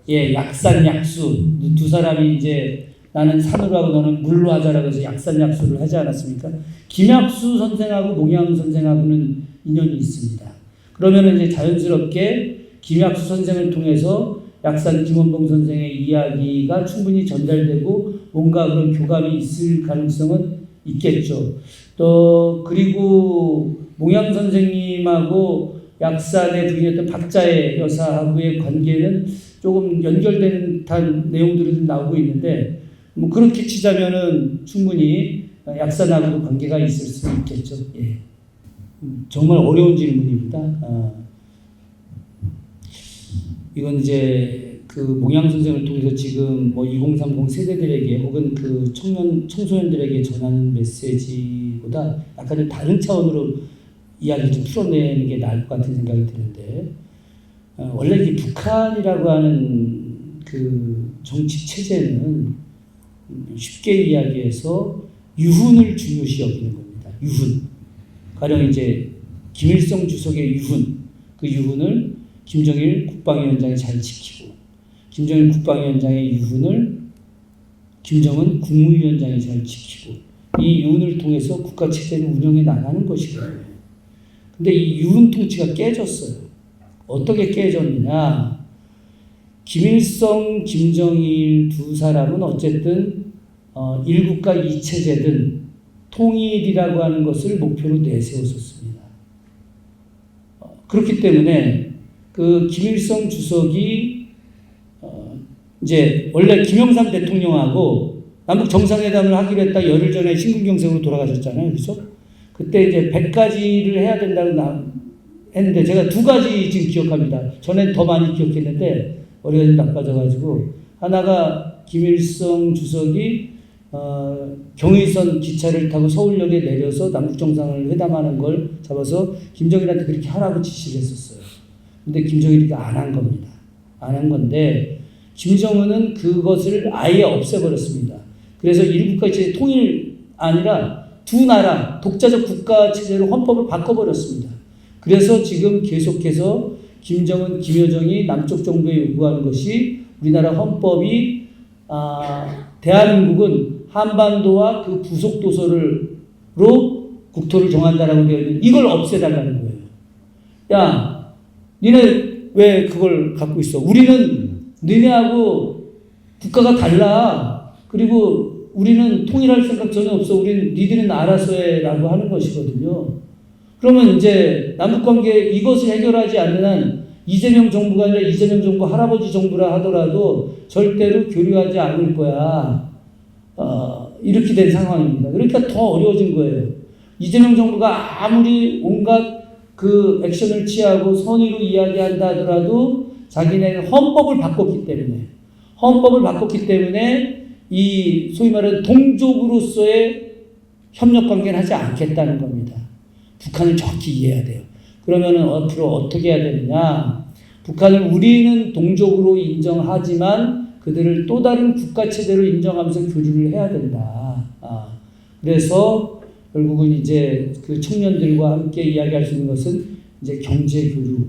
예, 약산약수 두 사람이 이제 나는 산으로 하고 너는 물로 하자라고 해서 약산약수를 하지 않았습니까? 김약수 선생하고 몽양 선생하고는 인연이 있습니다. 그러면 이제 자연스럽게 김약수 선생을 통해서 약산 김원봉 선생의 이야기가 충분히 전달되고 뭔가 그런 교감이 있을 가능성은 있겠죠. 또 그리고 몽양 선생님하고 약산의 부인이었던 박자의 여사하고의 관계는 조금 연결되는 듯한 내용들이 좀 나오고 있는데, 그렇게 치자면은 충분히 약산하고도 관계가 있을 수 있겠죠. 예. 정말 어려운 질문입니다. 이건 이제 그 몽양 선생을 통해서 지금 2030 세대들에게 혹은 그 청소년들에게 전하는 메시지보다 약간 좀 다른 차원으로 이야기를 좀 풀어내는 게 나을 것 같은 생각이 드는데, 원래 이 북한이라고 하는 그 정치 체제는 쉽게 이야기해서 유훈을 중요시 여기는 겁니다. 유훈. 가령 이제 김일성 주석의 유훈, 그 유훈을 김정일 국방위원장이 잘 지키고, 김정일 국방위원장의 유훈을 김정은 국무위원장이 잘 지키고, 이 유훈을 통해서 국가 체제를 운영해 나가는 것이거든요. 근데 이 유훈 통치가 깨졌어요. 어떻게 깨졌느냐? 김일성, 김정일 두 사람은 어쨌든 일국가 이체제든 통일이라고 하는 것을 목표로 내세웠었습니다. 그렇기 때문에 그 김일성 주석이 이제 원래 김영삼 대통령하고 남북 정상회담을 하기로 했다 열흘 전에 심근경색으로 돌아가셨잖아요. 그렇죠? 그때 이제 100가지를 해야 된다고 했는데 제가 2가지 지금 기억합니다. 전엔 더 많이 기억했는데 머리가 좀 나빠져가지고 하나가 김일성 주석이 경의선 기차를 타고 서울역에 내려서 남북 정상을 회담하는 걸 잡아서 김정일한테 그렇게 하라고 지시를 했었어요. 근데 김정일이 안 한 겁니다. 안 한 건데 김정은은 그것을 아예 없애버렸습니다. 그래서 일국가체제 통일 아니라 두 나라 독자적 국가 체제로 헌법을 바꿔버렸습니다. 그래서 지금 계속해서 김정은, 김여정이 남쪽 정부에 요구하는 것이 우리나라 헌법이 대한민국은 한반도와 그 부속 도서로 국토를 정한다라고 되어 있는 이걸 없애달라는 거예요. 야, 니네 왜 그걸 갖고 있어? 우리는 너네하고 국가가 달라. 그리고 우리는 통일할 생각 전혀 없어. 우리는 니들은 알아서 해라고 하는 것이거든요. 그러면 이제 남북관계 이것을 해결하지 않는 한 이재명 정부가 아니라 이재명 정부 할아버지 정부라 하더라도 절대로 교류하지 않을 거야. 이렇게 된 상황입니다. 그러니까 더 어려워진 거예요. 이재명 정부가 아무리 온갖 그 액션을 취하고 선의로 이야기한다 하더라도 자기네는 헌법을 바꿨기 때문에 이 소위 말하는 동족으로서의 협력 관계는 하지 않겠다는 겁니다. 북한을 정확히 이해해야 돼요. 그러면은 앞으로 어떻게 해야 되느냐? 북한을 우리는 동족으로 인정하지만 그들을 또 다른 국가 체제로 인정하면서 교류를 해야 된다. 그래서 결국은 이제 그 청년들과 함께 이야기할 수 있는 것은 이제 경제 교류,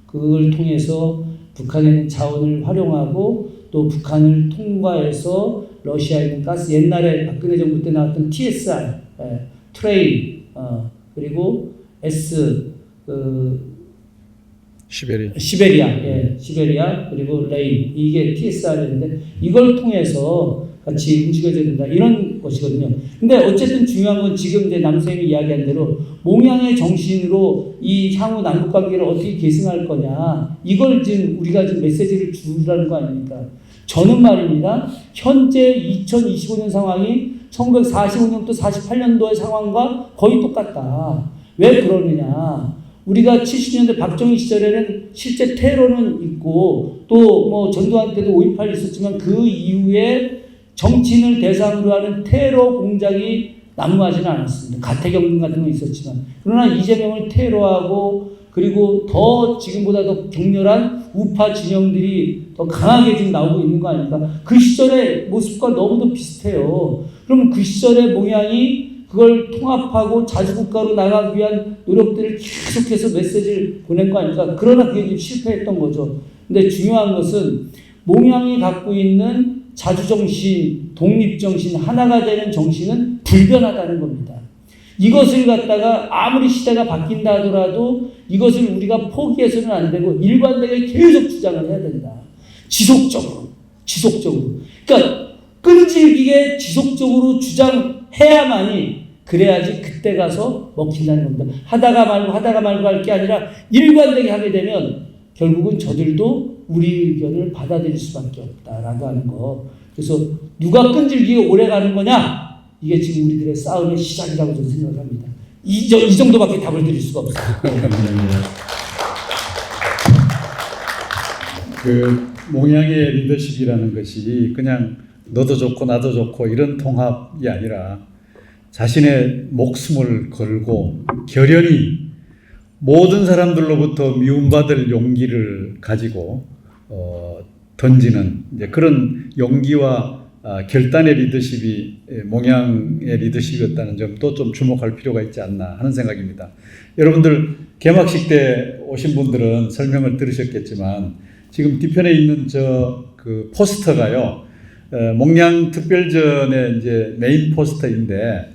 그걸 통해서 북한에 있는 자원을 활용하고 또 북한을 통과해서 러시아에 있는 가스, 옛날에 박근혜 정부 때 나왔던 TSR, 트레인, 그리고 시베리아, 그리고 레인, 이게 TSR인데 이걸 통해서 같이 움직여야 된다. 이런 것이거든요. 근데 어쨌든 중요한 건 지금 이제 남선생님이 이야기한 대로 몽양의 정신으로 이 향후 남북 관계를 어떻게 계승할 거냐. 이걸 지금 우리가 지금 메시지를 주라는 거 아닙니까? 저는 말입니다. 현재 2025년 상황이 1945년부터 48년도의 상황과 거의 똑같다. 왜 그러느냐. 우리가 70년대 박정희 시절에는 실제 테러는 있고 또 뭐 전두환 때도 5.18 있었지만 그 이후에 정치인을 대상으로 하는 테러 공작이 난무하지는 않았습니다. 가택연금 같은 거 있었지만. 그러나 이재명을 테러하고 그리고 더 지금보다 더 격렬한 우파 진영들이 더 강하게 지금 나오고 있는 거 아닙니까? 그 시절의 모습과 너무도 비슷해요. 그럼 그 시절의 모양이 그걸 통합하고 자주국가로 나가기 위한 노력들을 계속해서 메시지를 보낸 거 아닙니까? 그러나 그게 지금 실패했던 거죠. 근데 중요한 것은 몽양이 갖고 있는 자주정신, 독립정신, 하나가 되는 정신은 불변하다는 겁니다. 이것을 갖다가 아무리 시대가 바뀐다 하더라도 이것을 우리가 포기해서는 안 되고 일관되게 계속 주장을 해야 된다. 지속적으로. 그러니까 끈질기게 지속적으로 주장해야만이 그래야지 그때 가서 먹힌다는 겁니다. 하다가 말고 할 게 아니라 일관되게 하게 되면 결국은 저들도 우리 의견을 받아들일 수밖에 없다라고 하는 거. 그래서 누가 끈질기게 오래 가는 거냐? 이게 지금 우리들의 싸움의 시작이라고 저는 생각합니다. 이 정도밖에 답을 드릴 수가 없어요. 그 몽양의 리더십이라는 것이 그냥 너도 좋고 나도 좋고 이런 통합이 아니라 자신의 목숨을 걸고 결연히 모든 사람들로부터 미움받을 용기를 가지고 던지는 이제 그런 용기와 결단의 리더십이 몽양의 리더십이었다는 점도 좀 주목할 필요가 있지 않나 하는 생각입니다. 여러분들 개막식 때 오신 분들은 설명을 들으셨겠지만 지금 뒤편에 있는 그 포스터가요, 몽양 특별전의 이제 메인 포스터인데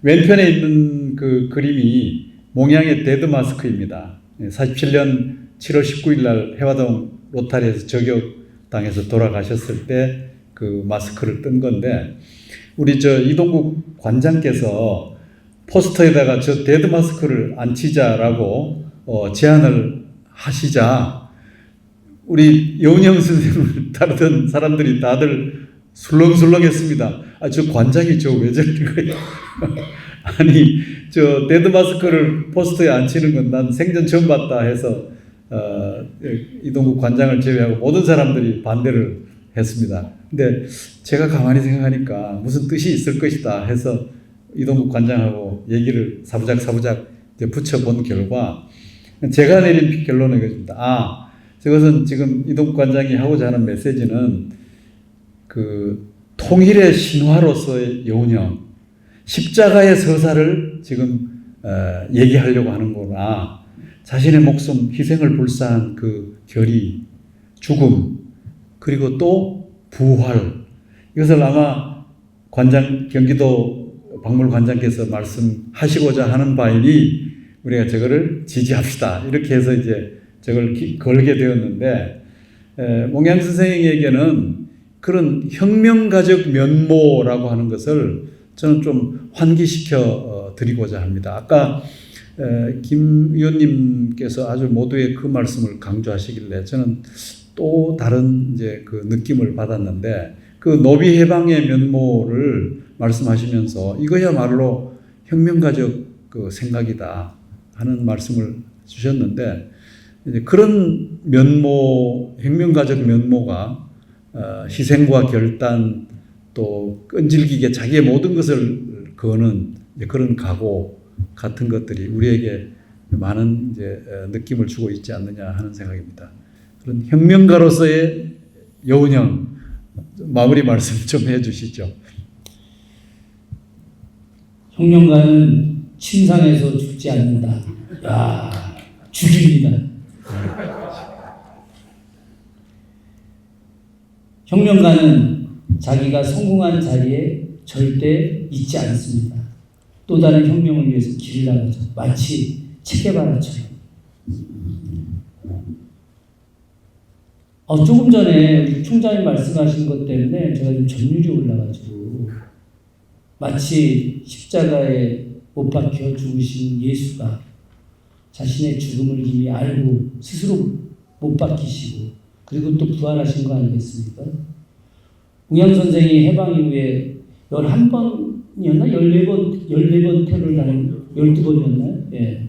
왼편에 있는 그 그림이 몽양의 데드마스크입니다. 47년 7월 19일 날 해화동 로타리에서 저격당해서 돌아가셨을 때 그 마스크를 뜬 건데 우리 이동국 관장께서 포스터에다가 저 데드마스크를 안 치자라고 제안을 하시자 우리 여운형 선생님을 따르던 사람들이 다들 술렁술렁했습니다. 저 관장이 저 왜 저러는 거예요? 아니 저 데드 마스크를 포스터에 안 치는 건 난 생전 처음 봤다 해서 이동국 관장을 제외하고 모든 사람들이 반대를 했습니다. 근데 제가 가만히 생각하니까 무슨 뜻이 있을 것이다 해서 이동국 관장하고 얘기를 사부작 이제 붙여본 결과 제가 내린 결론은 이것입니다. 저것은 지금 이동국 관장이 하고자 하는 메시지는 그 통일의 신화로서의 여운형, 십자가의 서사를 지금 얘기하려고 하는 거구나. 자신의 목숨 희생을 불사한 그 결의, 죽음, 그리고 또 부활. 이것을 아마 경기도 박물관장께서 말씀하시고자 하는 바이니 우리가 저거를 지지합시다. 이렇게 해서 이제 저걸 걸게 되었는데, 몽양 선생에게는 그런 혁명가적 면모라고 하는 것을 저는 좀 환기시켜 드리고자 합니다. 아까 김 의원님께서 아주 모두의 그 말씀을 강조하시길래 저는 또 다른 이제 그 느낌을 받았는데, 그 노비 해방의 면모를 말씀하시면서 이거야말로 혁명가적 그 생각이다 하는 말씀을 주셨는데, 이제 그런 면모, 혁명가적 면모가 희생과 결단 또 끈질기게 자기의 모든 것을 거는 그런 각오 같은 것들이 우리에게 많은 이제 느낌을 주고 있지 않느냐 하는 생각입니다. 그런 혁명가로서의 여운형 마무리 말씀 좀 해주시죠. 혁명가는 침상에서 죽지 않는다. 야, 죽입니다. 혁명가는 자기가 성공한 자리에 절대 있지 않습니다. 또 다른 혁명을 위해서 길을 나가죠. 마치 체게바라처럼. 조금 전에 우리 총장님 말씀하신 것 때문에 제가 좀 전율이 올라가지고 마치 십자가에 못 박혀 죽으신 예수가 자신의 죽음을 이미 알고 스스로 못 박히시고 그리고 또 부활하신 거 아니겠습니까? 웅양 선생이 해방 이후에 11번이었나? 14번 테러를 당한, 12번이었나요? 예.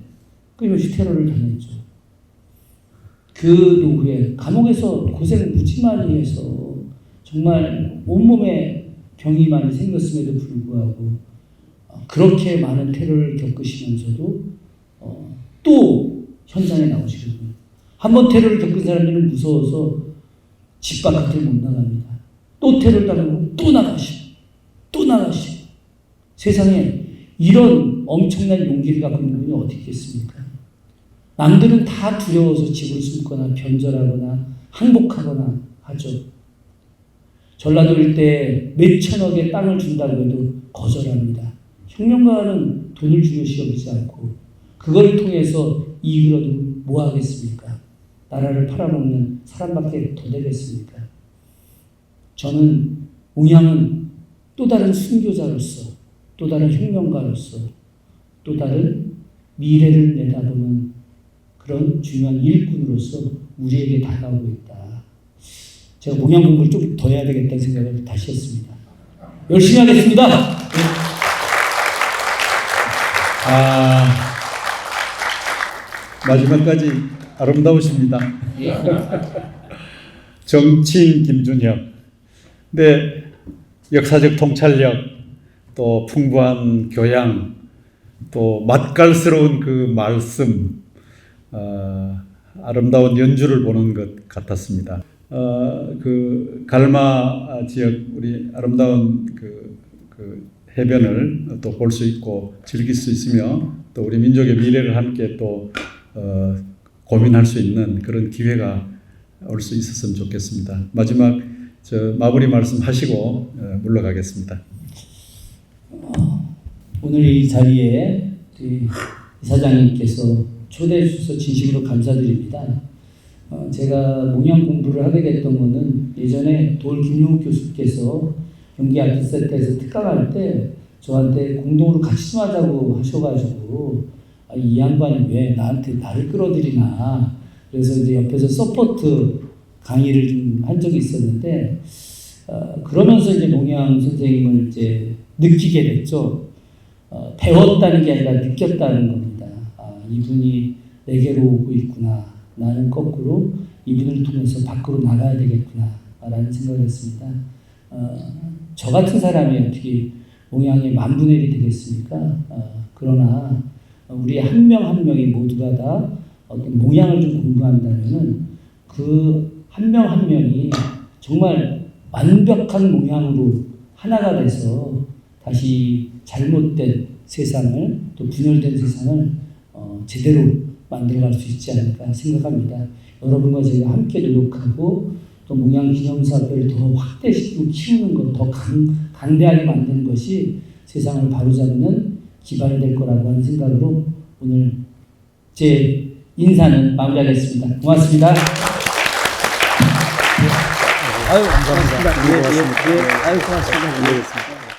끊임없이 테러를 당했죠. 그 노후에 감옥에서 고생 무지 많이 해서 정말 온몸에 병이 많이 생겼음에도 불구하고 그렇게 많은 테러를 겪으시면서도 또 현장에 나오시거든요. 한번 테러를 겪은 사람들은 무서워서 집 바깥을 못 나갑니다. 또 테러를 당하고 또 나가시고 또 나가시고 세상에 이런 엄청난 용기를 갖고 있는 분이 어디 있겠습니까? 남들은 다 두려워서 집을 숨거나 변절하거나 항복하거나 하죠. 전라도 일대에 몇천억의 땅을 준다고 해도 거절합니다. 혁명가는 돈을 중요시 여기지 않고 그걸 통해서 이익을 얻으면 뭐 하겠습니까? 나라를 팔아먹는 사람밖에 더 되겠습니까? 저는 웅양은 또 다른 순교자로서 또 다른 혁명가로서 또 다른 미래를 내다보는 그런 중요한 일꾼으로서 우리에게 다가오고 있다. 제가 몽양 공부를 좀 더 해야 되겠다는 생각을 다시 했습니다. 열심히 하겠습니다. 마지막까지 아름다우십니다. 정치인 김준혁. 근데 역사적 통찰력, 또 풍부한 교양, 또 맛깔스러운 그 말씀, 아름다운 연주를 보는 것 같았습니다. 그 갈마 지역 우리 아름다운 그 해변을 또 볼 수 있고 즐길 수 있으며 또 우리 민족의 미래를 함께 또 고민할 수 있는 그런 기회가 올 수 있었으면 좋겠습니다. 마지막 마무리 말씀 하시고 물러가겠습니다. 오늘 이 자리에 이사장님께서 초대해 주셔서 진심으로 감사드립니다. 제가 몽양 공부를 하게 됐던 거는 예전에 돌 김용욱 교수께서 경기 아트센터에서 특강할 때 저한테 공동으로 같이 좀 하자고 하셔가지고 이 양반이 왜 나를 끌어들이나. 그래서 이제 옆에서 서포트 강의를 좀 한 적이 있었는데, 그러면서 이제 농양 선생님을 이제 느끼게 됐죠. 배웠다는 게 아니라 느꼈다는 겁니다. 이분이 내게로 오고 있구나. 나는 거꾸로 이분을 통해서 밖으로 나가야 되겠구나. 라는 생각을 했습니다. 저 같은 사람이 어떻게 농양의 만분의 1이 되겠습니까? 그러나 우리 한 명 한 명이 모두가 다 어떤 농양을 좀 공부한다면은 그 한 명 한 명이 정말 완벽한 모양으로 하나가 돼서 다시 잘못된 세상을 또 분열된 세상을 제대로 만들어갈 수 있지 않을까 생각합니다. 여러분과 제가 함께 노력하고 또 몽양 기념사업을 더 확대시키고 키우는 것, 더 강대하게 만드는 것이 세상을 바로잡는 기반이 될 거라고 하는 생각으로 오늘 제 인사는 마무리하겠습니다. 고맙습니다. 아유, 감사합니다. 예, 예, 예. 아유, 고맙습니다.